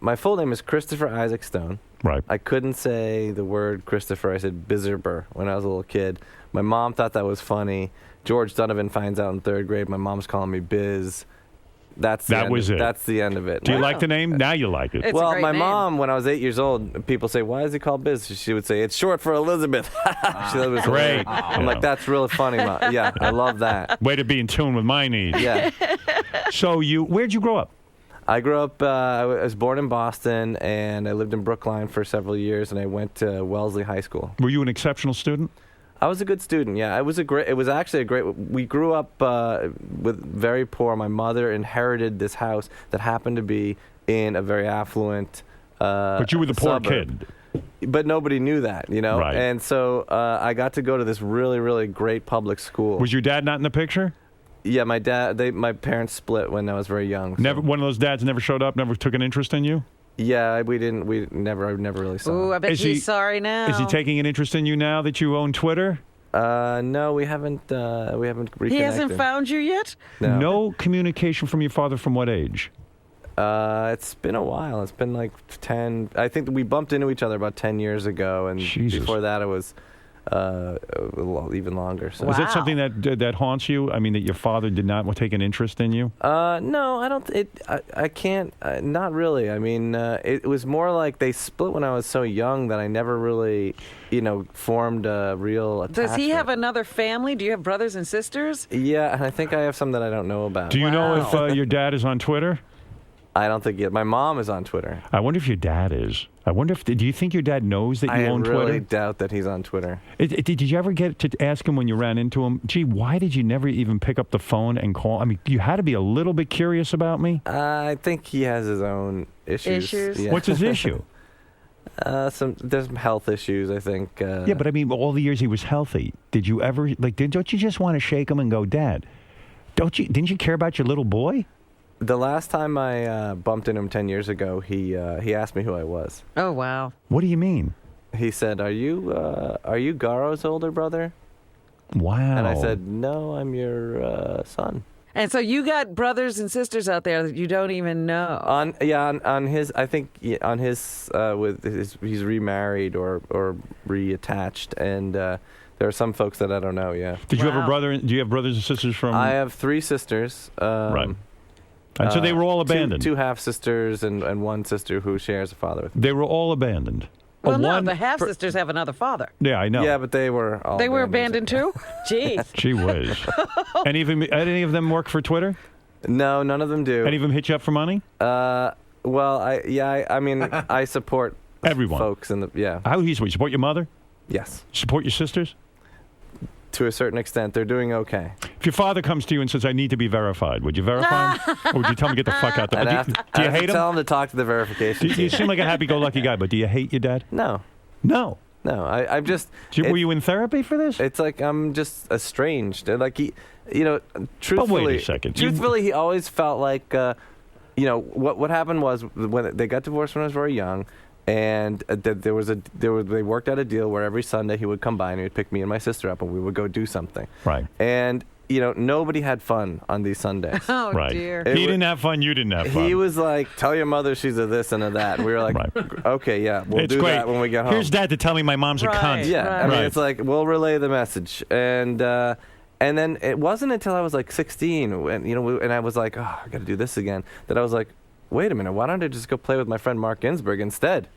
[SPEAKER 2] My full name is Christopher Isaac Stone.
[SPEAKER 3] Right.
[SPEAKER 2] I couldn't say the word Christopher. I said Bizerber when I was a little kid. My mom thought that was funny. George Donovan finds out in 3rd grade my mom's calling me Biz. That's the end of it.
[SPEAKER 3] Do you like the name? Now you like it.
[SPEAKER 4] It's
[SPEAKER 2] well, my
[SPEAKER 4] name.
[SPEAKER 2] mom, when I was 8 years old, people say, "Why is he called Biz?" She would say, "It's short for Elizabeth." She was
[SPEAKER 3] great.
[SPEAKER 2] I'm like, "That's really funny, Mom." Yeah, I love that.
[SPEAKER 3] Way to be in tune with my needs.
[SPEAKER 2] Yeah.
[SPEAKER 3] So where'd you grow up?
[SPEAKER 2] I grew up. I was born in Boston, and I lived in Brookline for several years, and I went to Wellesley High School.
[SPEAKER 3] Were you an exceptional student?
[SPEAKER 2] I was a good student. Yeah, it was actually a great. We grew up with very poor. My mother inherited this house that happened to be in a very affluent.
[SPEAKER 3] But you were the poor
[SPEAKER 2] suburb.
[SPEAKER 3] kid.
[SPEAKER 2] But nobody knew that,
[SPEAKER 3] Right.
[SPEAKER 2] And so I got to go to this really, really great public school.
[SPEAKER 3] Was your dad not in the picture?
[SPEAKER 2] Yeah, my parents split when I was very young. So.
[SPEAKER 3] Never. One of those dads never showed up. Never took an interest in you.
[SPEAKER 2] Yeah, we didn't. I never really saw.
[SPEAKER 4] Ooh, I bet
[SPEAKER 3] Is
[SPEAKER 4] he's
[SPEAKER 3] he-
[SPEAKER 4] sorry now.
[SPEAKER 3] Is he taking an interest in you now that you own Twitter?
[SPEAKER 2] No, we haven't. We haven't reconnected.
[SPEAKER 4] He hasn't found you yet?
[SPEAKER 3] No communication from your father from what age?
[SPEAKER 2] It's been a while. It's been like 10. I think we bumped into each other about 10 years ago, and
[SPEAKER 3] Jesus.
[SPEAKER 2] before that, it was even longer. So.
[SPEAKER 3] Is that
[SPEAKER 4] Wow.
[SPEAKER 3] something that haunts you? I mean, that your father did not take an interest in you?
[SPEAKER 2] No, I don't. I can't. Not really. I mean, it was more like they split when I was so young that I never really, formed a real attachment.
[SPEAKER 4] Does he have another family? Do you have brothers and sisters?
[SPEAKER 2] Yeah, and I think I have some that I don't know about.
[SPEAKER 3] Do you know if
[SPEAKER 4] Wow.
[SPEAKER 3] your dad is on Twitter?
[SPEAKER 2] I don't think yet. My mom is on Twitter.
[SPEAKER 3] I wonder if your dad is. I wonder if. Do you think your dad knows that you
[SPEAKER 2] I
[SPEAKER 3] own
[SPEAKER 2] really
[SPEAKER 3] Twitter?
[SPEAKER 2] doubt that he's on Twitter.
[SPEAKER 3] Did you ever get to ask him when you ran into him? Gee, why did you never even pick up the phone and call? I mean, you had to be a little bit curious about me.
[SPEAKER 2] I think he has his own issues.
[SPEAKER 4] Issues?
[SPEAKER 2] Yeah.
[SPEAKER 3] What's his issue?
[SPEAKER 2] There's some health issues, I think.
[SPEAKER 3] Yeah, but I mean, all the years he was healthy, did you ever don't you just want to shake him and go, Dad? Didn't you care about your little boy?
[SPEAKER 2] The last time I bumped into him 10 years ago, he asked me who I was.
[SPEAKER 4] Oh, wow.
[SPEAKER 3] What do you mean?
[SPEAKER 2] He said, "Are you Garo's older brother?"
[SPEAKER 3] Wow.
[SPEAKER 2] And I said, "No, I'm your son."
[SPEAKER 4] And so you got brothers and sisters out there that you don't even know.
[SPEAKER 2] On his, I think on his he's remarried or reattached, and there are some folks that I don't know. Yeah.
[SPEAKER 3] Did you have a
[SPEAKER 4] Wow.
[SPEAKER 3] brother? Do you have brothers and sisters from?
[SPEAKER 2] I have 3 sisters.
[SPEAKER 3] Right. And so they were all abandoned.
[SPEAKER 2] Two half sisters and one sister who shares a father with me.
[SPEAKER 3] They were all abandoned.
[SPEAKER 4] Well, no,
[SPEAKER 3] One-
[SPEAKER 4] the half sisters have another father.
[SPEAKER 3] Yeah, I know.
[SPEAKER 2] Yeah, but they were all
[SPEAKER 4] They were abandoned too? Jeez.
[SPEAKER 3] Gee whiz. Any of them work for Twitter?
[SPEAKER 2] No, none of them do.
[SPEAKER 3] Any of them hit you up for money?
[SPEAKER 2] Well, I mean, I support
[SPEAKER 3] Everyone.
[SPEAKER 2] folks in the
[SPEAKER 3] How do you support your mother?
[SPEAKER 2] Yes,
[SPEAKER 3] Support your sisters?
[SPEAKER 2] to a certain extent, they're doing okay.
[SPEAKER 3] If your father comes to you and says, I need to be verified, would you verify him? Or would you tell him to get the fuck out there?
[SPEAKER 2] I'd have
[SPEAKER 3] Do
[SPEAKER 2] to,
[SPEAKER 3] you
[SPEAKER 2] I'd have to
[SPEAKER 3] hate him?
[SPEAKER 2] tell them to talk to the verification
[SPEAKER 3] You
[SPEAKER 2] team.
[SPEAKER 3] seem like a happy-go-lucky guy, but do you hate your dad?
[SPEAKER 2] No,
[SPEAKER 3] No.
[SPEAKER 2] I'm just.
[SPEAKER 3] Were you in therapy for this?
[SPEAKER 2] It's like I'm just estranged. Like he, truthfully.
[SPEAKER 3] wait a second.
[SPEAKER 2] Truthfully, he always felt like, what happened was when they got divorced when I was very young, and they worked out a deal where every Sunday he would come by and he would pick me and my sister up and we would go do something.
[SPEAKER 3] Right.
[SPEAKER 2] And nobody had fun on these Sundays.
[SPEAKER 4] Oh,
[SPEAKER 3] Right.
[SPEAKER 4] dear.
[SPEAKER 3] He didn't have fun, you didn't have fun.
[SPEAKER 2] He was like, "Tell your mother she's a this and a that." And we were like,
[SPEAKER 3] Right.
[SPEAKER 2] "Okay, yeah, we'll
[SPEAKER 3] It's
[SPEAKER 2] do
[SPEAKER 3] great.
[SPEAKER 2] that when we get home."
[SPEAKER 3] Here's Dad to tell me my mom's a
[SPEAKER 4] Right.
[SPEAKER 3] cunt.
[SPEAKER 2] Yeah, I mean,
[SPEAKER 3] Right.
[SPEAKER 2] it's like we'll relay the message, and then it wasn't until I was like 16, and I was like, "Oh, I got to do this again." That I was like, "Wait a minute, why don't I just go play with my friend Mark Ginsburg instead?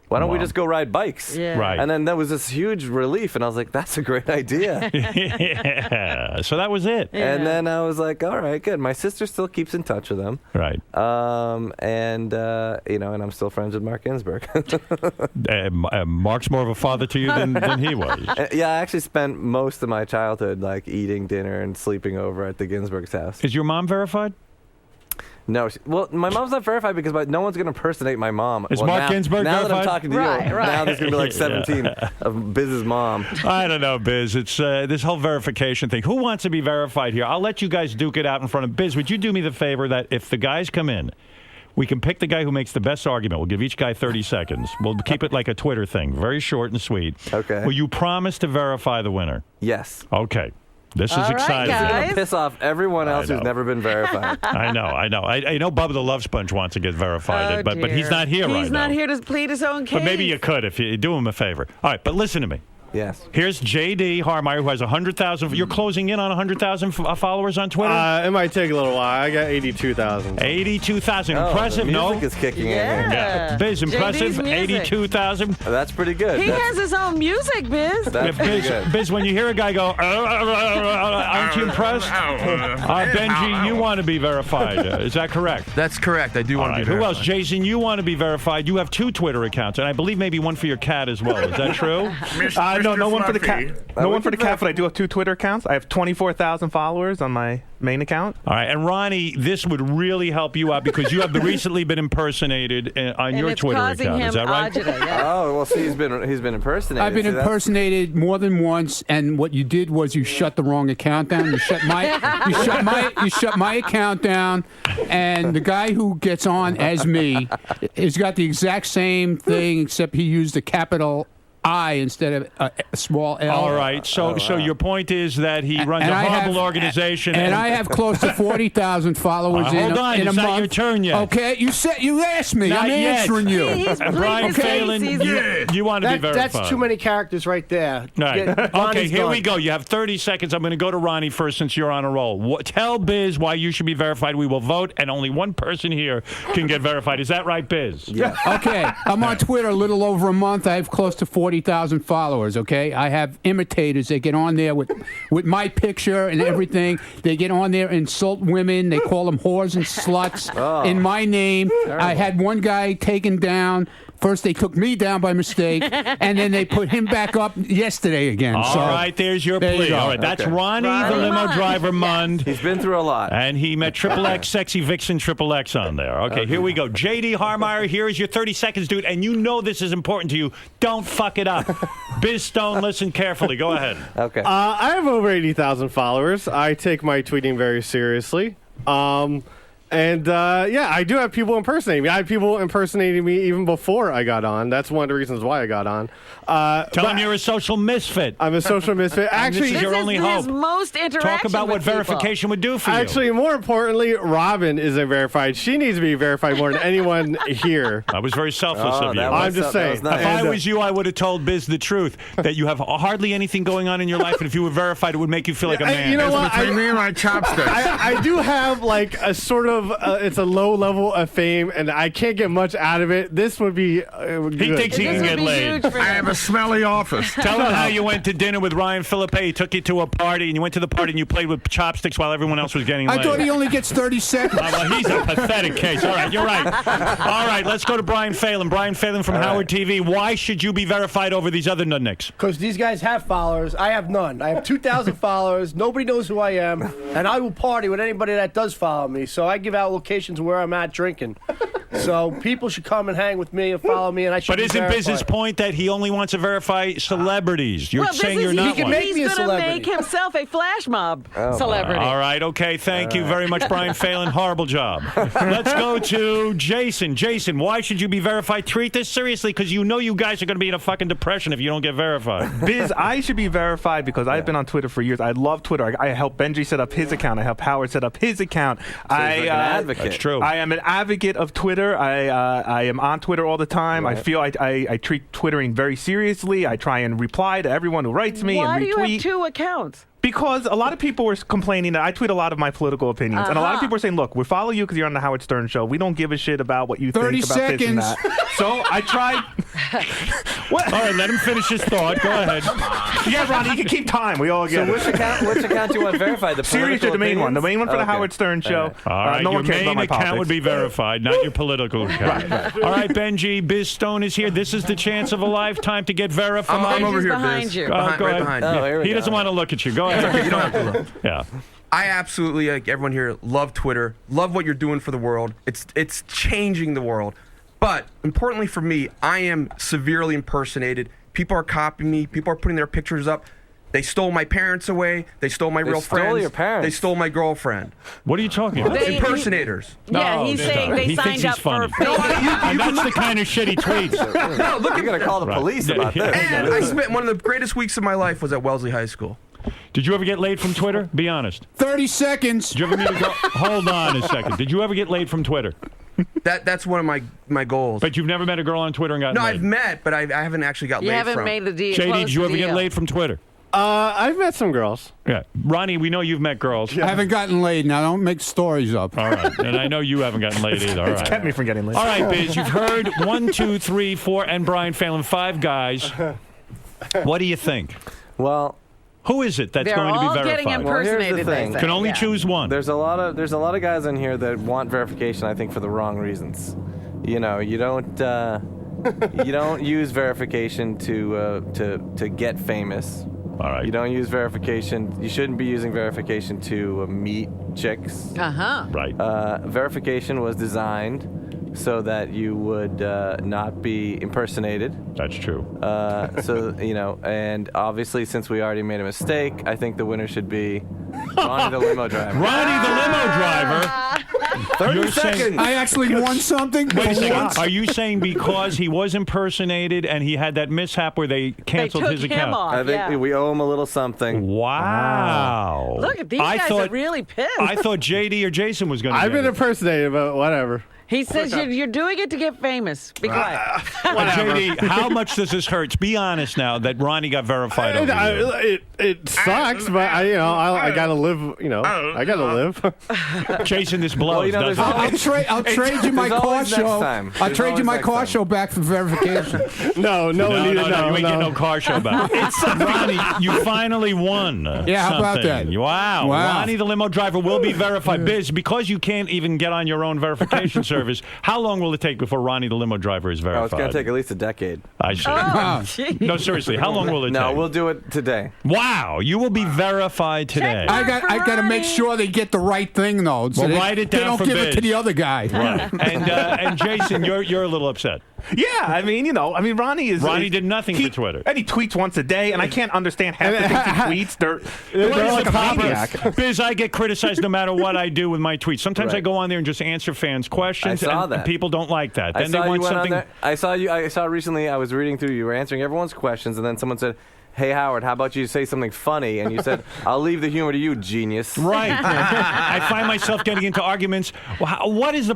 [SPEAKER 2] Why don't we
[SPEAKER 3] Wow.
[SPEAKER 2] just go ride bikes?"
[SPEAKER 4] Yeah.
[SPEAKER 3] Right.
[SPEAKER 2] And then that was this huge relief, and I was like, "That's a great idea."
[SPEAKER 3] Yeah. So that was it.
[SPEAKER 4] Yeah.
[SPEAKER 2] And then I was like, "All right, good." My sister still keeps in touch with him,
[SPEAKER 3] Right.
[SPEAKER 2] and I'm still friends with Mark Ginsburg.
[SPEAKER 3] Mark's more of a father to you than he was.
[SPEAKER 2] Yeah, I actually spent most of my childhood like eating dinner and sleeping over at the Ginsburg's house.
[SPEAKER 3] Is your mom verified?
[SPEAKER 2] No, well, my mom's not verified because no one's going to impersonate my mom.
[SPEAKER 3] Is
[SPEAKER 2] well,
[SPEAKER 3] Mark
[SPEAKER 2] now,
[SPEAKER 3] Ginsburg
[SPEAKER 2] now that I'm
[SPEAKER 3] verified?
[SPEAKER 2] talking to
[SPEAKER 4] Right,
[SPEAKER 2] you,
[SPEAKER 4] right.
[SPEAKER 2] now there's going to be like 17 of Biz's mom.
[SPEAKER 3] I don't know, Biz. It's this whole verification thing. Who wants to be verified here? I'll let you guys duke it out in front of Biz. Would you do me the favor that if the guys come in, we can pick the guy who makes the best argument. We'll give each guy 30 seconds. We'll keep it like a Twitter thing, very short and sweet.
[SPEAKER 2] Okay.
[SPEAKER 3] Will you promise to verify the winner?
[SPEAKER 2] Yes.
[SPEAKER 3] Okay. This is
[SPEAKER 4] All right,
[SPEAKER 3] exciting.
[SPEAKER 4] guys.
[SPEAKER 2] It's going to piss off everyone else
[SPEAKER 3] know.
[SPEAKER 2] who's never been verified.
[SPEAKER 3] I know. I know Bubba the Love Sponge wants to get verified,
[SPEAKER 4] Oh,
[SPEAKER 3] but he's
[SPEAKER 4] dear.
[SPEAKER 3] not here right now.
[SPEAKER 4] He's not here to plead his own case.
[SPEAKER 3] But maybe you could if you do him a favor. All right, but listen to me.
[SPEAKER 2] Yes.
[SPEAKER 3] Here's J.D. Harmeyer, who has 100,000. You're closing in on 100,000 followers on Twitter?
[SPEAKER 5] It might take a little while. I got 82,000.
[SPEAKER 3] 82,000.
[SPEAKER 2] Oh,
[SPEAKER 3] Impressive,
[SPEAKER 2] the
[SPEAKER 3] no?
[SPEAKER 2] music is kicking in
[SPEAKER 4] Yeah.
[SPEAKER 2] here.
[SPEAKER 3] Yeah. Biz, impressive.
[SPEAKER 4] JD's music.
[SPEAKER 3] 82,000.
[SPEAKER 2] That's pretty good.
[SPEAKER 4] He has his own music, Biz.
[SPEAKER 2] That's pretty good.
[SPEAKER 3] Biz, when you hear a guy go, aren't you impressed? Benji, you want to be verified. Is that correct?
[SPEAKER 6] That's correct. I do
[SPEAKER 3] All
[SPEAKER 6] want to
[SPEAKER 3] right.
[SPEAKER 6] be
[SPEAKER 3] Who
[SPEAKER 6] verified.
[SPEAKER 3] else? Jason, you want to be verified. You have 2 Twitter accounts, and I believe maybe one for your cat as well. Is that true?
[SPEAKER 6] no one for the cat.
[SPEAKER 7] Fluffy.
[SPEAKER 6] No one for the cat, but I do have 2 Twitter accounts. I have 24,000 followers on my main account.
[SPEAKER 3] All right, and Ronnie, this would really help you out because you have recently been impersonated on your Twitter account. Is that right?
[SPEAKER 4] Agita, yeah.
[SPEAKER 2] Oh, well, see, he's been impersonated.
[SPEAKER 8] I've been impersonated more than once, and what you did was you shut the wrong account down. You shut my account down, and the guy who gets on as me has got the exact same thing, except he used a capital I instead of a small L.
[SPEAKER 3] All right. So your point is that he runs a horrible organization.
[SPEAKER 8] And I have close to 40,000 followers in a month.
[SPEAKER 3] Hold on, it's not your turn yet.
[SPEAKER 8] Okay, you asked me.
[SPEAKER 3] Not
[SPEAKER 8] I'm
[SPEAKER 3] yet.
[SPEAKER 8] answering you.
[SPEAKER 3] And Brian Phelan, you want to be verified.
[SPEAKER 7] That's too many characters right there.
[SPEAKER 3] Right. Okay, here we go. You have 30 seconds. I'm going to go to Ronnie first since you're on a roll. Tell Biz why you should be verified. We will vote, and only one person here can get verified. Is that right, Biz?
[SPEAKER 8] Yeah. Okay, I'm on Twitter a little over a month. I have close to 40,000 followers, okay? I have imitators. They get on there with my picture and everything. They get on there and insult women. They call them whores and sluts in my name. Terrible. I had one guy taken down. First, they took me down by mistake, and then they put him back up yesterday again.
[SPEAKER 3] All right, there's your plea. All right, that's Ronnie, the limo driver Mund.
[SPEAKER 2] He's been through a lot.
[SPEAKER 3] And he met XXX, Sexy Vixen XXX on there. Okay, here we go. J.D. Harmeyer, here is your 30 seconds, dude, and you know this is important to you. Don't fuck it up. Biz Stone, listen carefully. Go ahead.
[SPEAKER 2] Okay.
[SPEAKER 5] I have over 80,000 followers. I take my tweeting very seriously. And I do have people impersonating me. I had people impersonating me even before I got on. That's one of the reasons why I got on.
[SPEAKER 3] Tell him you're a social misfit.
[SPEAKER 5] I'm a social misfit. Actually,
[SPEAKER 3] this is your only hope.
[SPEAKER 4] Most interaction.
[SPEAKER 3] Talk about what verification would do for you.
[SPEAKER 5] Actually, more importantly, Robin isn't verified. She needs to be verified more than anyone here.
[SPEAKER 3] That was very selfless of you.
[SPEAKER 5] I'm just saying.
[SPEAKER 2] Nice.
[SPEAKER 3] If I was you, I would have told Biz the truth, that you have hardly anything going on in your life, and if you were verified, it would make you feel like a man.
[SPEAKER 5] You know what?
[SPEAKER 7] Between me and my chopsticks.
[SPEAKER 5] I do have like a sort of, it's a low level of fame, and I can't get much out of it. This would be good.
[SPEAKER 3] He thinks he can get laid.
[SPEAKER 7] I have a smelly office.
[SPEAKER 3] Tell him how you went to dinner with Ryan Philippe. He took you to a party, and you went to the party, and you played with chopsticks while everyone else was getting laid.
[SPEAKER 8] I thought he only gets 30 seconds.
[SPEAKER 3] Well, he's a pathetic case. All right, you're right. All right, let's go to Brian Phelan. Brian Phelan from Howard TV. Why should you be verified over these other nudnicks?
[SPEAKER 9] Because these guys have followers. I have none. I have 2,000 followers. Nobody knows who I am. And I will party with anybody that does follow me. So I give out locations where I'm at drinking. So people should come and hang with me and follow me, and I should.
[SPEAKER 3] But
[SPEAKER 9] be
[SPEAKER 3] isn't
[SPEAKER 9] verified.
[SPEAKER 3] Biz's point that he only wants to verify celebrities? You're saying you're not one.
[SPEAKER 9] make me a
[SPEAKER 4] He's going to
[SPEAKER 9] celebrity.
[SPEAKER 4] make himself a flash mob celebrity.
[SPEAKER 3] All right, okay. Thank you very much, Brian Phelan. Horrible job. Let's go to Jason. Jason, why should you be verified? Treat this seriously, because you know you guys are going to be in a fucking depression if you don't get verified.
[SPEAKER 6] Biz, I should be verified because I've been on Twitter for years. I love Twitter. I helped Benji set up his account. I helped Howard set up his account.
[SPEAKER 2] Like an advocate.
[SPEAKER 3] That's true.
[SPEAKER 6] I am an advocate of Twitter. I am on Twitter all the time.
[SPEAKER 2] Right.
[SPEAKER 6] I feel I treat Twittering very seriously. I try and reply to everyone who writes me
[SPEAKER 4] Why
[SPEAKER 6] and
[SPEAKER 4] do you
[SPEAKER 6] retweet.
[SPEAKER 4] have 2 accounts?
[SPEAKER 6] Because a lot of people were complaining that I tweet a lot of my political opinions. And a lot of people are saying, look, we follow you because you're on the Howard Stern show. We don't give a shit about what you
[SPEAKER 8] 30
[SPEAKER 6] think about this and
[SPEAKER 8] seconds.
[SPEAKER 6] that. So I tried.
[SPEAKER 3] All right, let him finish his thought. Go ahead.
[SPEAKER 6] Yeah, Ronnie, you can keep time. We all get
[SPEAKER 2] So
[SPEAKER 6] it.
[SPEAKER 2] which account do you want verified? The
[SPEAKER 6] Serious
[SPEAKER 2] political
[SPEAKER 6] or the main one? The main one for the
[SPEAKER 2] Okay.
[SPEAKER 6] Howard Stern show.
[SPEAKER 3] All right,
[SPEAKER 6] no
[SPEAKER 3] your
[SPEAKER 6] one cares
[SPEAKER 3] main
[SPEAKER 6] about my
[SPEAKER 3] account
[SPEAKER 6] politics.
[SPEAKER 3] would be verified, not your political account. All right, Benji, Biz Stone is here. This is the chance of a lifetime to get verified.
[SPEAKER 7] I'm over
[SPEAKER 4] Benji's
[SPEAKER 7] here,
[SPEAKER 4] behind
[SPEAKER 7] Biz.
[SPEAKER 4] you.
[SPEAKER 3] Go
[SPEAKER 7] Right
[SPEAKER 3] ahead.
[SPEAKER 7] behind
[SPEAKER 2] Oh,
[SPEAKER 7] you.
[SPEAKER 2] here we
[SPEAKER 3] He
[SPEAKER 2] go.
[SPEAKER 3] doesn't want to look at you. Go ahead.
[SPEAKER 7] You don't have to look.
[SPEAKER 3] Yeah.
[SPEAKER 10] I absolutely, like everyone here, love Twitter, love what you're doing for the world. It's changing the world. But importantly for me, I am severely impersonated. People are copying me. People are putting their pictures up. They stole my parents away. They stole my real
[SPEAKER 2] stole
[SPEAKER 10] friends.
[SPEAKER 2] your parents?
[SPEAKER 10] They stole my girlgirlfriend.
[SPEAKER 3] What are you talking about?
[SPEAKER 10] Impersonators.
[SPEAKER 4] Yeah,
[SPEAKER 3] No,
[SPEAKER 4] he's
[SPEAKER 3] stop.
[SPEAKER 4] saying they
[SPEAKER 3] He thinks
[SPEAKER 4] signed
[SPEAKER 3] he's
[SPEAKER 4] up for
[SPEAKER 3] funny.
[SPEAKER 4] a
[SPEAKER 3] And that's the kind of shit he tweets.
[SPEAKER 10] No, look,
[SPEAKER 2] You're going to call the police about this.
[SPEAKER 10] and I spent one of the greatest weeks of my life was at Wellesley High School.
[SPEAKER 3] Did you ever get laid from Twitter? Be honest.
[SPEAKER 8] 30 seconds.
[SPEAKER 3] Did you ever meet a girl? Hold on a second. Did you ever get laid from Twitter?
[SPEAKER 10] That's one of my goals.
[SPEAKER 3] But you've never met a girl on Twitter and gotten
[SPEAKER 10] No,
[SPEAKER 3] laid?
[SPEAKER 10] I've met, but I haven't actually got
[SPEAKER 4] You
[SPEAKER 10] laid
[SPEAKER 4] haven't
[SPEAKER 10] from.
[SPEAKER 4] made the deal.
[SPEAKER 3] JD,
[SPEAKER 4] close
[SPEAKER 3] did you
[SPEAKER 4] the
[SPEAKER 3] ever get
[SPEAKER 4] deal.
[SPEAKER 3] laid from Twitter?
[SPEAKER 5] I've met some girls.
[SPEAKER 3] Yeah. Ronnie, we know you've met girls.
[SPEAKER 8] I haven't gotten laid. Now, don't make stories up.
[SPEAKER 3] All right. And I know you haven't gotten laid either. All
[SPEAKER 6] It's
[SPEAKER 3] right.
[SPEAKER 6] kept me from getting laid.
[SPEAKER 3] All right, Biz, you've heard 1, 2, 3, 4, and Brian Phelan, 5 guys. What do you think?
[SPEAKER 2] Well,
[SPEAKER 3] who is it that's
[SPEAKER 4] They're
[SPEAKER 3] going to be
[SPEAKER 4] all getting
[SPEAKER 3] verified?
[SPEAKER 2] Well, here's the
[SPEAKER 4] impersonated.
[SPEAKER 2] thing.
[SPEAKER 4] they say.
[SPEAKER 3] Can only
[SPEAKER 4] Yeah.
[SPEAKER 3] choose one.
[SPEAKER 2] there's a lot of guys in here that want verification, I think, for the wrong reasons. You know, you don't You don't use verification to get famous.
[SPEAKER 3] All right.
[SPEAKER 2] You don't use verification. You shouldn't be using verification to meet chicks.
[SPEAKER 3] Right.
[SPEAKER 2] Verification was designed so that you would not be impersonated.
[SPEAKER 3] That's true.
[SPEAKER 2] So, and obviously, since we already made a mistake, I think the winner should be Ronnie the limo driver.
[SPEAKER 3] Ronnie the limo driver.
[SPEAKER 2] 30 seconds.
[SPEAKER 8] I actually won something.
[SPEAKER 3] Wait a
[SPEAKER 8] for
[SPEAKER 3] second.
[SPEAKER 8] once.
[SPEAKER 3] Are you saying because he was impersonated and he had that mishap where they canceled
[SPEAKER 4] took
[SPEAKER 3] his
[SPEAKER 4] him
[SPEAKER 3] account?
[SPEAKER 4] off.
[SPEAKER 2] I think we owe him a little something.
[SPEAKER 3] Wow.
[SPEAKER 4] Look at these guys are really pissed.
[SPEAKER 3] I thought JD or Jason was going to
[SPEAKER 5] I've
[SPEAKER 3] get
[SPEAKER 5] been
[SPEAKER 3] it.
[SPEAKER 5] impersonated, but whatever.
[SPEAKER 4] He says you're doing it to get famous. Be quiet.
[SPEAKER 3] JD, how much does this hurt? Be honest now that Ronnie got verified over you.
[SPEAKER 5] It sucks, but I gotta live. I gotta live.
[SPEAKER 3] Jason, this blows. doesn't it?
[SPEAKER 8] I'll trade you my
[SPEAKER 2] there's
[SPEAKER 8] car
[SPEAKER 2] always next
[SPEAKER 8] show.
[SPEAKER 2] time.
[SPEAKER 8] I'll
[SPEAKER 2] There's
[SPEAKER 8] trade you
[SPEAKER 2] always
[SPEAKER 8] my
[SPEAKER 2] next
[SPEAKER 8] car
[SPEAKER 2] time.
[SPEAKER 8] show back for verification.
[SPEAKER 5] No,
[SPEAKER 3] No,
[SPEAKER 5] Anita,
[SPEAKER 3] you ain't getting no car show back. Ronnie, you finally won.
[SPEAKER 8] Yeah, how about
[SPEAKER 3] something.
[SPEAKER 8] that?
[SPEAKER 3] Wow.
[SPEAKER 8] Wow.
[SPEAKER 3] Ronnie the limo driver will be verified. Biz, because you can't even get on your own verification service, how long will it take before Ronnie the limo driver is verified?
[SPEAKER 2] Oh, it's going to take at least a decade.
[SPEAKER 3] I see.
[SPEAKER 4] Oh, gee.
[SPEAKER 3] No, seriously, how long will it
[SPEAKER 2] No,
[SPEAKER 3] take?
[SPEAKER 2] we'll do it today.
[SPEAKER 3] Wow, you will be verified today.
[SPEAKER 8] I got to make sure they get the right thing though. So
[SPEAKER 3] Well, write it
[SPEAKER 8] they
[SPEAKER 3] down
[SPEAKER 8] don't
[SPEAKER 3] for
[SPEAKER 8] give
[SPEAKER 3] Biz.
[SPEAKER 8] it to the other guy.
[SPEAKER 3] Right. And Jason, you're a little upset.
[SPEAKER 6] Yeah, I mean, Ronnie is.
[SPEAKER 3] Ronnie did nothing for Twitter.
[SPEAKER 6] And he tweets once a day, and I can't understand half the things he tweets. They're
[SPEAKER 3] What is
[SPEAKER 6] like
[SPEAKER 3] the
[SPEAKER 6] a
[SPEAKER 3] problem?
[SPEAKER 6] maniac.
[SPEAKER 3] Biz, I get criticized no matter what I do with my tweets. Sometimes I
[SPEAKER 2] Right.
[SPEAKER 3] go on there and just answer fans' questions,
[SPEAKER 2] I saw
[SPEAKER 3] and
[SPEAKER 2] that.
[SPEAKER 3] people don't like that.
[SPEAKER 2] I
[SPEAKER 3] Then they
[SPEAKER 2] saw you
[SPEAKER 3] want
[SPEAKER 2] went on
[SPEAKER 3] something.
[SPEAKER 2] there. I saw recently. I was reading through. You were answering everyone's questions, and then someone said, "Hey Howard, how about you say something funny?" And you said, "I'll leave the humor to you, genius."
[SPEAKER 3] Right. I find myself getting into arguments. Well, what is the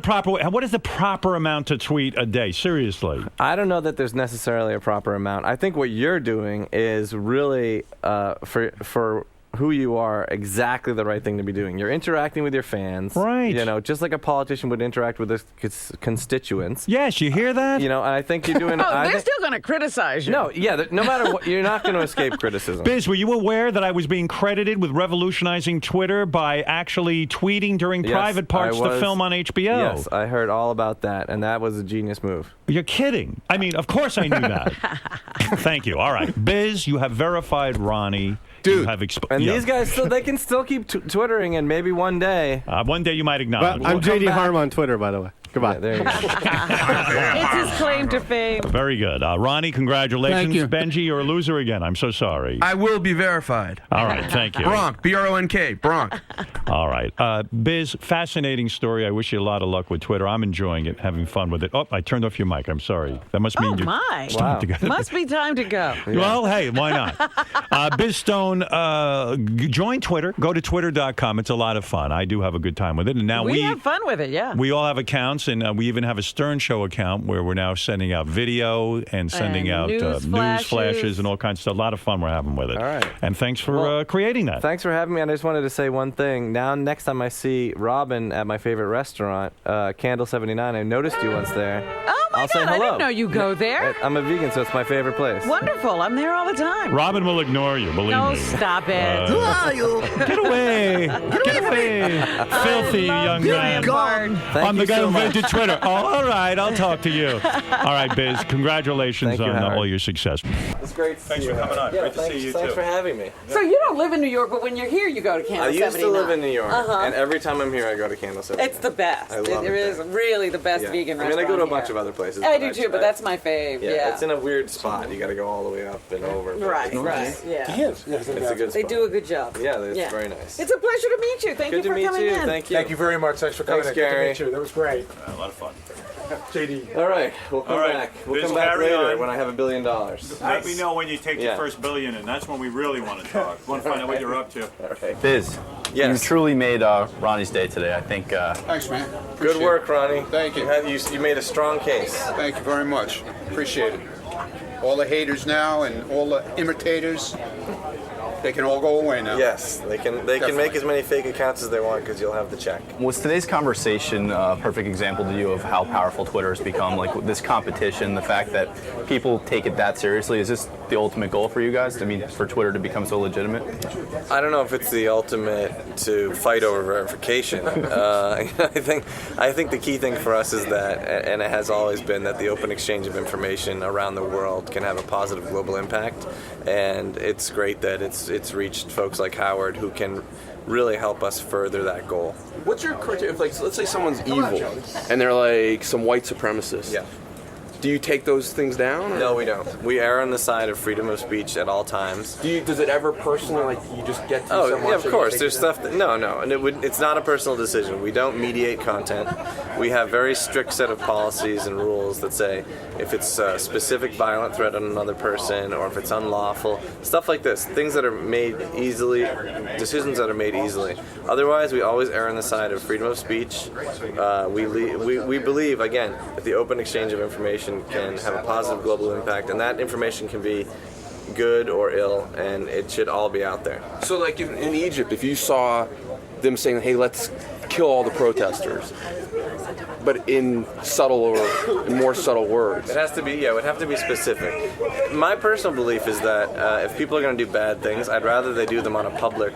[SPEAKER 3] proper amount to tweet a day? Seriously.
[SPEAKER 2] I don't know that there's necessarily a proper amount. I think what you're doing is really for who you are exactly the right thing to be doing. You're interacting with your fans.
[SPEAKER 3] Right.
[SPEAKER 2] Just like a politician would interact with his constituents.
[SPEAKER 3] Yes, you hear that?
[SPEAKER 2] And I think you're doing.
[SPEAKER 4] They're still going to criticize you.
[SPEAKER 2] No, yeah, no matter what, you're not going to escape criticism.
[SPEAKER 3] Biz, were you aware that I was being credited with revolutionizing Twitter by actually tweeting during
[SPEAKER 2] Yes,
[SPEAKER 3] private parts
[SPEAKER 2] I
[SPEAKER 3] of the
[SPEAKER 2] was-
[SPEAKER 3] film on HBO?
[SPEAKER 2] Yes, I heard all about that, and that was a genius move.
[SPEAKER 3] You're kidding. I mean, of course I knew that. Thank you. All right. Biz, you have verified Ronnie.
[SPEAKER 7] Dude.
[SPEAKER 3] You have
[SPEAKER 2] And these guys, they can still keep twittering, and maybe one day.
[SPEAKER 3] one day you might acknowledge.
[SPEAKER 5] But I'm
[SPEAKER 2] come
[SPEAKER 5] JD
[SPEAKER 2] back.
[SPEAKER 5] Harm on Twitter, by the way. Goodbye.
[SPEAKER 2] Yeah, there you go.
[SPEAKER 4] It's his claim to fame.
[SPEAKER 3] Very good. Ronnie, congratulations.
[SPEAKER 8] Thank you.
[SPEAKER 3] Benji, you're a loser again. I'm so sorry.
[SPEAKER 10] I will be verified.
[SPEAKER 3] All right. Thank you.
[SPEAKER 10] Bronk, B-R-O-N-K, Bronk.
[SPEAKER 3] All right. Biz, fascinating story. I wish you a lot of luck with Twitter. I'm enjoying it, having fun with it. Oh, I turned off your mic. I'm sorry. That must mean
[SPEAKER 4] Oh,
[SPEAKER 3] you're
[SPEAKER 4] my.
[SPEAKER 3] starting to go.
[SPEAKER 4] Must be time to go.
[SPEAKER 3] Well, hey, why not? Biz Stone, join Twitter. Go to twitter.com. It's a lot of fun. I do have a good time with it. And now
[SPEAKER 4] We have fun with it, yeah.
[SPEAKER 3] we all have accounts, and we even have a Stern Show account where we're now sending out video and sending
[SPEAKER 4] And
[SPEAKER 3] out
[SPEAKER 4] news
[SPEAKER 3] news
[SPEAKER 4] flashes.
[SPEAKER 3] flashes and all kinds of stuff. A lot of fun we're having with it.
[SPEAKER 2] All right.
[SPEAKER 3] And thanks for
[SPEAKER 2] Well,
[SPEAKER 3] creating that.
[SPEAKER 2] Thanks for having me. And I just wanted to say one thing. Now, next time I see Robin at my favorite restaurant, Candle 79, I noticed you once there.
[SPEAKER 4] Oh, my
[SPEAKER 2] I'll say
[SPEAKER 4] God. I
[SPEAKER 2] hello.
[SPEAKER 4] didn't know you go there.
[SPEAKER 2] I'm a vegan, so it's my favorite place.
[SPEAKER 4] Wonderful. I'm there all the time.
[SPEAKER 3] Robin will ignore you, believe
[SPEAKER 4] No,
[SPEAKER 3] me.
[SPEAKER 4] stop it.
[SPEAKER 3] Get away. Get away. Filthy young man.
[SPEAKER 2] Thank
[SPEAKER 3] I'm the
[SPEAKER 2] you
[SPEAKER 3] guy
[SPEAKER 2] so
[SPEAKER 3] who
[SPEAKER 2] much.
[SPEAKER 3] invented Twitter. Oh, all right, I'll talk to you. All right, Biz, congratulations
[SPEAKER 2] Thank you,
[SPEAKER 3] on
[SPEAKER 2] Howard.
[SPEAKER 3] all your success.
[SPEAKER 2] It's great to
[SPEAKER 3] Thanks
[SPEAKER 2] see
[SPEAKER 3] for
[SPEAKER 2] you.
[SPEAKER 3] coming on.
[SPEAKER 2] Yeah,
[SPEAKER 3] Great to
[SPEAKER 2] thanks,
[SPEAKER 3] see you,
[SPEAKER 2] thanks
[SPEAKER 3] too.
[SPEAKER 2] for having me.
[SPEAKER 4] So you don't live in New York, but when you're here, you go to Candle
[SPEAKER 2] I used
[SPEAKER 4] 79.
[SPEAKER 2] to live in New York, and every time I'm here, I go to Candle 79.
[SPEAKER 4] It's the best.
[SPEAKER 2] I love
[SPEAKER 4] It is
[SPEAKER 2] there.
[SPEAKER 4] really the best
[SPEAKER 2] Yeah.
[SPEAKER 4] vegan
[SPEAKER 2] I mean,
[SPEAKER 4] restaurant
[SPEAKER 2] I go to a
[SPEAKER 4] here.
[SPEAKER 2] bunch of other places.
[SPEAKER 4] I do too, but that's my fave. Yeah.
[SPEAKER 2] It's in a weird spot. You got to go all the way up and over. but
[SPEAKER 4] Right,
[SPEAKER 2] it's
[SPEAKER 4] right.
[SPEAKER 2] nice.
[SPEAKER 4] Yeah.
[SPEAKER 2] It's a good
[SPEAKER 4] They
[SPEAKER 2] spot.
[SPEAKER 4] do a good job.
[SPEAKER 2] Yeah, it's very nice.
[SPEAKER 4] It's a pleasure to meet you. Thank
[SPEAKER 2] Good
[SPEAKER 4] you
[SPEAKER 2] to
[SPEAKER 4] for
[SPEAKER 2] meet
[SPEAKER 4] coming
[SPEAKER 2] you.
[SPEAKER 4] in.
[SPEAKER 2] Thank you.
[SPEAKER 7] Thank you very much. Thanks for coming
[SPEAKER 2] Thanks,
[SPEAKER 7] in. Good to
[SPEAKER 2] Gary.
[SPEAKER 7] meet you. That was great.
[SPEAKER 3] A lot of fun.
[SPEAKER 7] JD.
[SPEAKER 2] All right, we'll come
[SPEAKER 3] All right.
[SPEAKER 2] back. We'll
[SPEAKER 3] Biz,
[SPEAKER 2] come back
[SPEAKER 3] carry
[SPEAKER 2] later
[SPEAKER 3] on.
[SPEAKER 2] when I have $1 billion.
[SPEAKER 3] Let me know when you take
[SPEAKER 2] Yeah.
[SPEAKER 3] your first billion, and that's when we really want to talk. Want to find out what you're up to.
[SPEAKER 2] All right.
[SPEAKER 1] Biz,
[SPEAKER 2] Yes.
[SPEAKER 1] you truly made Ronnie's day today. I think
[SPEAKER 7] Thanks, man.
[SPEAKER 2] Good
[SPEAKER 7] Appreciate
[SPEAKER 2] work,
[SPEAKER 7] it.
[SPEAKER 2] Ronnie.
[SPEAKER 7] Thank you.
[SPEAKER 2] You made a strong case.
[SPEAKER 7] Thank you very much. Appreciate it. All the haters now and all the imitators, They can all go away now.
[SPEAKER 2] Yes, they can make as many fake accounts as they want because you'll have the check.
[SPEAKER 1] Was today's conversation a perfect example to you of how powerful Twitter has become? Like this competition, the fact that people take it that seriously, is this the ultimate goal for you guys? I mean, for Twitter to become so legitimate?
[SPEAKER 2] I don't know if it's the ultimate to fight over verification. I think the key thing for us is that, and it has always been, that the open exchange of information around the world can have a positive global impact, and it's great that it's reached folks like Howard who can really help us further that goal.
[SPEAKER 11] What's your criteria? If, like, let's say someone's evil and they're like some white supremacist.
[SPEAKER 2] Yeah.
[SPEAKER 11] Do you take those things down? Or?
[SPEAKER 2] No, we don't. We err on the side of freedom of speech at all times.
[SPEAKER 11] Does it ever personally, like, you just get to someone?
[SPEAKER 2] Oh, yeah, of course. There's stuff that, no, and it's not a personal decision. We don't mediate content. We have very strict set of policies and rules that say if it's a specific violent threat on another person or if it's unlawful, stuff like this, things that are made easily, decisions that are made easily. Otherwise, we always err on the side of freedom of speech. We believe, again, that the open exchange of information can have a positive global impact, and that information can be good or ill, and it should all be out there.
[SPEAKER 11] So, like in Egypt, if you saw them saying, "Hey, let's kill all the protesters," but in subtle or in more subtle words,
[SPEAKER 2] it has to be. Yeah, it would have to be specific. My personal belief is that if people are going to do bad things, I'd rather they do them on a public,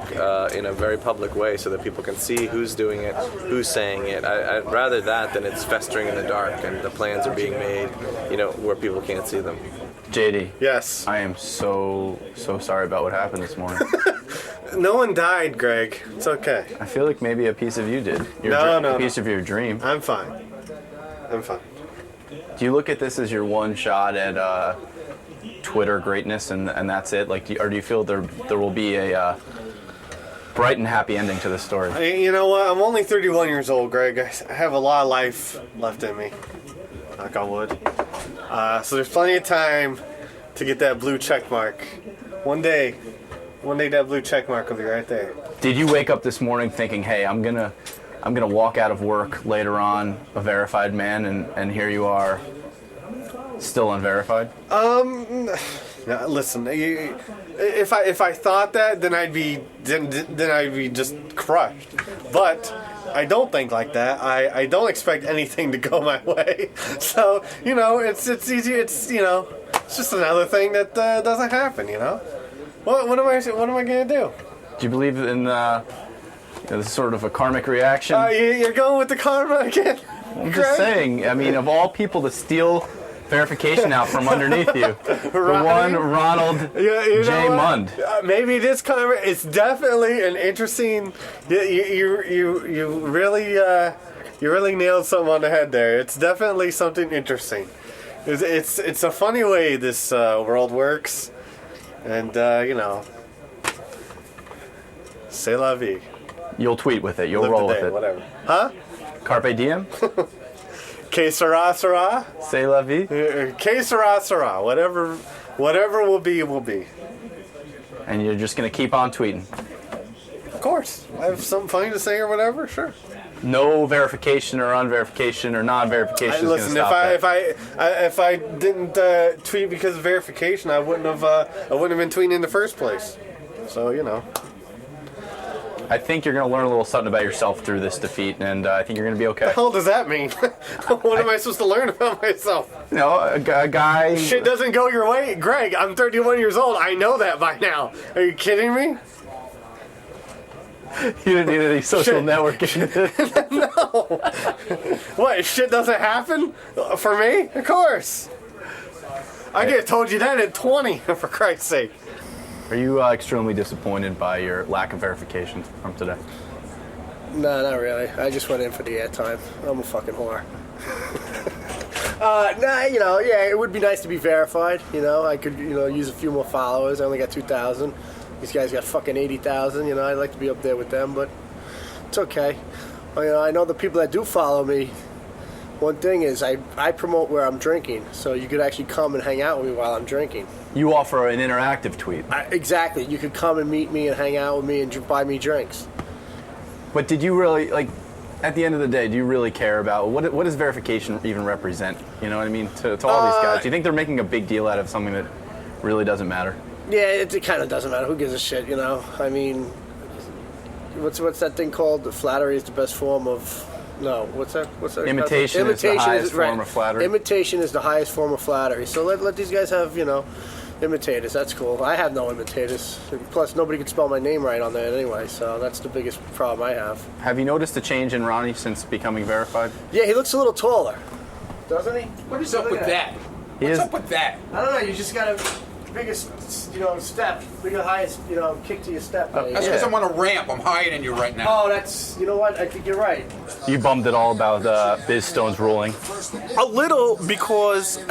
[SPEAKER 2] in a very public way, so that people can see who's doing it, who's saying it. I'd rather that than it's festering in the dark and the plans are being made, where people can't see them.
[SPEAKER 1] JD.
[SPEAKER 5] Yes.
[SPEAKER 1] I am so sorry about what happened this morning.
[SPEAKER 5] No one died, Greg. It's okay.
[SPEAKER 1] I feel like maybe a piece of you did. A piece of your dream.
[SPEAKER 5] I'm fine.
[SPEAKER 1] Do you look at this as your one shot at Twitter greatness and that's it? Like, or do you feel there will be a bright and happy ending to this story?
[SPEAKER 5] You know what? I'm only 31 years old, Greg. I have a lot of life left in me. Knock on wood. So there's plenty of time to get that blue check mark. One day that blue check mark will be right there.
[SPEAKER 1] Did you wake up this morning thinking, "Hey, I'm gonna walk out of work later on a verified man," and here you are, still unverified?
[SPEAKER 5] No, listen. If I thought that, then I'd be just crushed. But I don't think like that. I don't expect anything to go my way. So it's easy. It's just another thing that doesn't happen. What am I gonna do?
[SPEAKER 1] Do you believe in this sort of a karmic reaction?
[SPEAKER 5] You're going with the karma again.
[SPEAKER 1] I'm just saying. I mean, of all people to steal verification out from underneath you, the one Ronald J. Mund.
[SPEAKER 5] Maybe it is karma. It's definitely an interesting. You really nailed something on the head there. It's definitely something interesting. It's a funny way this world works, and c'est la vie.
[SPEAKER 1] You'll tweet with it. You'll roll with it.
[SPEAKER 5] Whatever. Huh?
[SPEAKER 1] Carpe diem?
[SPEAKER 5] Que sera, sera.
[SPEAKER 1] C'est la vie?
[SPEAKER 5] Que sera, sera. Whatever will be, will be.
[SPEAKER 1] And you're just going to keep on tweeting?
[SPEAKER 5] Of course. I have something funny to say or whatever, sure.
[SPEAKER 1] No verification or unverification or non-verification is going to stop that.
[SPEAKER 5] If I didn't tweet because of verification, I wouldn't have been tweeting in the first place. So,
[SPEAKER 1] I think you're going to learn a little something about yourself through this defeat, and I think you're going to be okay.
[SPEAKER 5] What the hell does that mean? What am I supposed to learn about myself?
[SPEAKER 1] A guy...
[SPEAKER 5] Shit doesn't go your way. Greg, I'm 31 years old. I know that by now. Are you kidding me?
[SPEAKER 1] You didn't need any social networking.
[SPEAKER 5] No. What, shit doesn't happen? For me? Of course. I could have told you that at 20, for Christ's sake.
[SPEAKER 1] Are you extremely disappointed by your lack of verification from today?
[SPEAKER 9] No, not really. I just went in for the airtime. I'm a fucking whore. It would be nice to be verified. I could, use a few more followers. I only got 2,000. These guys got fucking 80,000. I'd like to be up there with them, but it's okay. I know the people that do follow me. One thing is I promote where I'm drinking, so you could actually come and hang out with me while I'm drinking.
[SPEAKER 1] You offer an interactive tweet.
[SPEAKER 9] Exactly. You could come and meet me and hang out with me and buy me drinks.
[SPEAKER 1] But did you really, at the end of the day, do you really care about, what does verification even represent? You know what I mean? To all these guys. Do you think they're making a big deal out of something that really doesn't matter?
[SPEAKER 9] Yeah, it kind of doesn't matter. Who gives a shit, you know? I mean, what's that thing called? Flattery is the best form of... No, what's that?
[SPEAKER 1] Imitation is the highest form of flattery.
[SPEAKER 9] Imitation is the highest form of flattery. So let these guys have, imitators. That's cool. I have no imitators. Plus, nobody can spell my name right on there anyway, so that's the biggest problem I have.
[SPEAKER 1] Have you noticed a change in Ronnie since becoming verified?
[SPEAKER 9] Yeah, he looks a little taller. Doesn't he?
[SPEAKER 7] What is up with that? What's up with that?
[SPEAKER 9] I don't know. You just got a biggest, step. Bigger, highest, kick to your step.
[SPEAKER 7] That's because I'm on a ramp. I'm higher than you right now.
[SPEAKER 9] Oh, that's, you know what? I think you're right.
[SPEAKER 1] You bummed it all about Biz Stone's ruling?
[SPEAKER 12] A little, because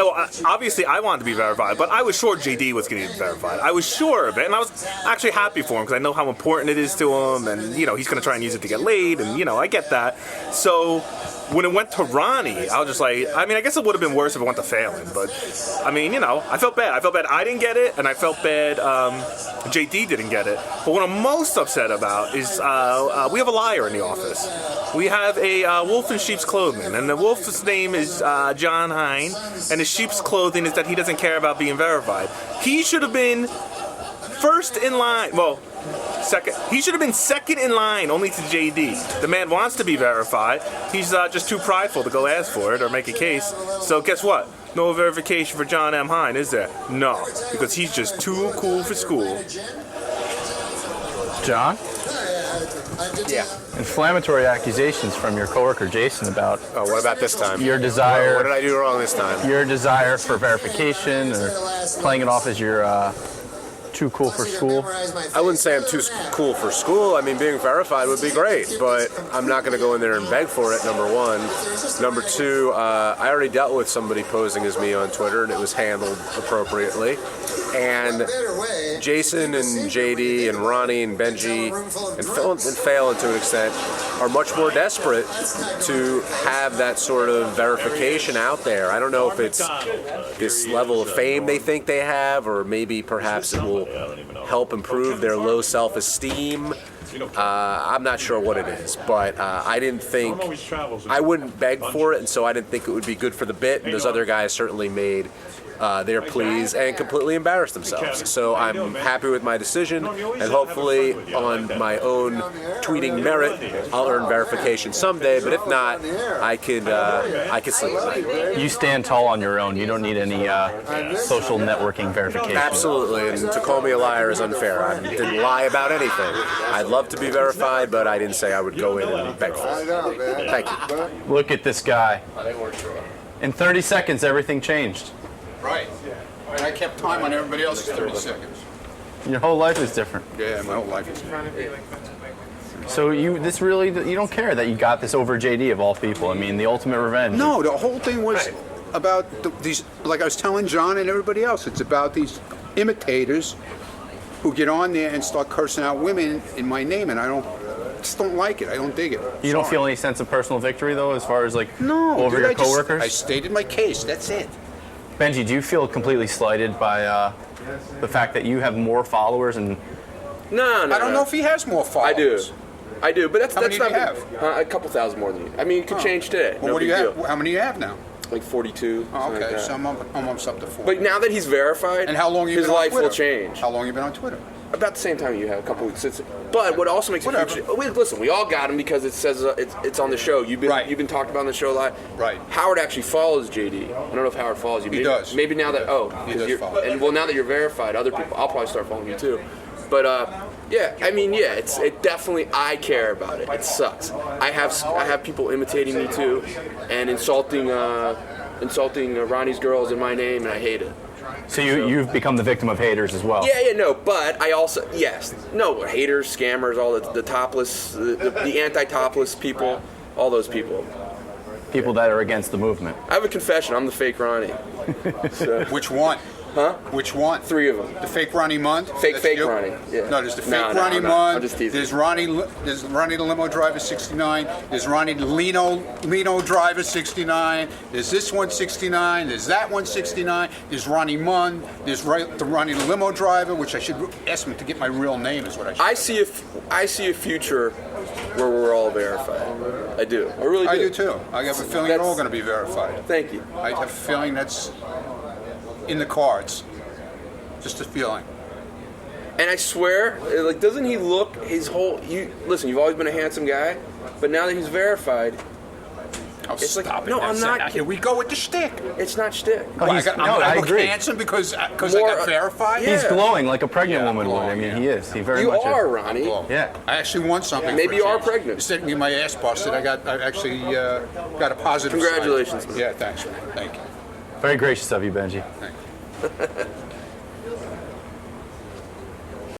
[SPEAKER 12] obviously I wanted to be verified, but I was sure JD was going to be verified. I was sure of it, and I was actually happy for him because I know how important it is to him, and he's going to try and use it to get laid, and I get that. So when it went to Ronnie, I was just like, I guess it would have been worse if it went to Phelan, but I felt bad. I felt bad I didn't get it, and I felt bad JD didn't get it. But what I'm most upset about is we have a liar in the office. We have a wolf in sheep's clothing, and the wolf's name is John Hine, and his sheep's clothing is that he doesn't care about being verified. He should have been first in line. Well, second. He should have been second in line, only to JD. The man wants to be verified. He's just too prideful to go ask for it or make a case. So guess what? No verification for John M. Hine, is there? No, because he's just too cool for school.
[SPEAKER 1] John?
[SPEAKER 7] Yeah.
[SPEAKER 1] Inflammatory accusations from your coworker Jason about...
[SPEAKER 13] Oh, what about this time?
[SPEAKER 1] Your desire...
[SPEAKER 13] What did I do wrong this time?
[SPEAKER 1] Your desire for verification or playing it off as your... too cool for school?
[SPEAKER 13] I wouldn't say I'm too cool for school. Being verified would be great, but I'm not going to go in there and beg for it, number one. Number two, I already dealt with somebody posing as me on Twitter, and it was handled appropriately. And Jason and JD and Ronnie and Benji and Phelan to an extent are much more desperate to have that sort of verification out there. I don't know if it's this level of fame they think they have, or maybe perhaps it will help improve their low self-esteem. I'm not sure what it is, but I didn't think, I wouldn't beg for it, and so I didn't think it would be good for the bit, and those other guys certainly made their pleas and completely embarrassed themselves. So I'm happy with my decision, and hopefully on my own tweeting merit, I'll earn verification someday, but if not, I could sleep at night.
[SPEAKER 1] You stand tall on your own. You don't need any social networking verification.
[SPEAKER 13] Absolutely, and to call me a liar is unfair. I didn't lie about anything. I'd love to be verified, but I didn't say I would go in and beg for it. Thank you.
[SPEAKER 1] Look at this guy. In 30 seconds, everything changed.
[SPEAKER 7] Right. And I kept time on everybody else's 30 seconds.
[SPEAKER 1] Your whole life is different.
[SPEAKER 7] Yeah, my whole life is different.
[SPEAKER 1] So you don't care that you got this over JD of all people. The ultimate revenge.
[SPEAKER 7] No, the whole thing was about these, like I was telling John and everybody else, it's about these imitators who get on there and start cursing out women in my name, and I just don't like it. I don't dig it.
[SPEAKER 1] You don't feel any sense of personal victory, though, as far as
[SPEAKER 7] no,
[SPEAKER 1] over your coworkers?
[SPEAKER 7] I stated my case. That's it.
[SPEAKER 1] Benji, do you feel completely slighted by the fact that you have more followers and?
[SPEAKER 11] No.
[SPEAKER 7] I don't know if he has more followers.
[SPEAKER 11] I do, but that's
[SPEAKER 7] How many
[SPEAKER 11] not
[SPEAKER 7] do you have?
[SPEAKER 11] A couple thousand more than you. It could change today.
[SPEAKER 7] Well,
[SPEAKER 11] no
[SPEAKER 7] what do you
[SPEAKER 11] big
[SPEAKER 7] have?
[SPEAKER 11] deal.
[SPEAKER 7] How many do you have now?
[SPEAKER 11] Like 42.
[SPEAKER 7] Oh, okay,
[SPEAKER 11] like that.
[SPEAKER 7] so I'm almost up to 40.
[SPEAKER 11] But now that he's verified,
[SPEAKER 7] and how long you
[SPEAKER 11] his
[SPEAKER 7] been on
[SPEAKER 11] life
[SPEAKER 7] Twitter?
[SPEAKER 11] will change.
[SPEAKER 7] How long have you been on Twitter?
[SPEAKER 11] About the same time you have, a couple weeks. But what also makes it huge, listen, we all got him because it says it's on the show. You've been talked about on the show a lot.
[SPEAKER 7] Right.
[SPEAKER 11] Howard actually follows JD. I don't know if Howard follows you.
[SPEAKER 7] He does.
[SPEAKER 11] Maybe now that
[SPEAKER 7] he does follow.
[SPEAKER 11] And now that you're verified, other people, I'll probably start following you too. But it definitely, I care about it. It sucks. I have people imitating me too, and insulting Ronnie's girls in my name, and I hate it.
[SPEAKER 1] So you've become the victim of haters as well.
[SPEAKER 11] No, but I also, haters, scammers, all the topless, the anti-topless people, all those people.
[SPEAKER 1] People that are against the movement.
[SPEAKER 11] I have a confession, I'm the fake Ronnie. So.
[SPEAKER 7] Which one?
[SPEAKER 11] Huh?
[SPEAKER 7] Which one?
[SPEAKER 11] 3 of them.
[SPEAKER 7] The fake Ronnie Mund?
[SPEAKER 11] Fake
[SPEAKER 7] you?
[SPEAKER 11] Ronnie. Yeah.
[SPEAKER 7] No, there's the fake Ronnie Mund.
[SPEAKER 11] I'm just teasing.
[SPEAKER 7] There's Ronnie the limo driver 69. There's Ronnie the Lino driver 69. There's this one 69. There's that one 69. There's Ronnie Mund. There's the Ronnie the limo driver, which I should ask him to get my real name is what I should.
[SPEAKER 11] I see a future where we're all verified. I do. I really do.
[SPEAKER 7] I do too. I have a feeling they're all going to be verified.
[SPEAKER 11] Thank you.
[SPEAKER 7] I have a feeling that's in the cards. Just a feeling.
[SPEAKER 11] And I swear, like, doesn't he look his whole? Listen, you've always been a handsome guy, but now that he's verified, it's like, no, I'm not.
[SPEAKER 7] Here we go with the shtick.
[SPEAKER 11] It's not shtick.
[SPEAKER 1] Oh,
[SPEAKER 7] I look
[SPEAKER 1] agree.
[SPEAKER 7] handsome because I got verified.
[SPEAKER 1] He's glowing like a pregnant woman would.
[SPEAKER 7] glowing,
[SPEAKER 1] I mean,
[SPEAKER 7] yeah.
[SPEAKER 1] he is. He very
[SPEAKER 11] You
[SPEAKER 1] much
[SPEAKER 11] are,
[SPEAKER 1] is.
[SPEAKER 11] Ronnie.
[SPEAKER 1] Yeah.
[SPEAKER 7] I actually won something.
[SPEAKER 11] Maybe you are pregnant.
[SPEAKER 7] Instead of me my ass busted, I actually got a positive.
[SPEAKER 11] Congratulations,
[SPEAKER 7] side.
[SPEAKER 11] man.
[SPEAKER 7] Yeah, thanks, man. Thank you.
[SPEAKER 1] Very gracious of you, Benji.
[SPEAKER 7] Thank you.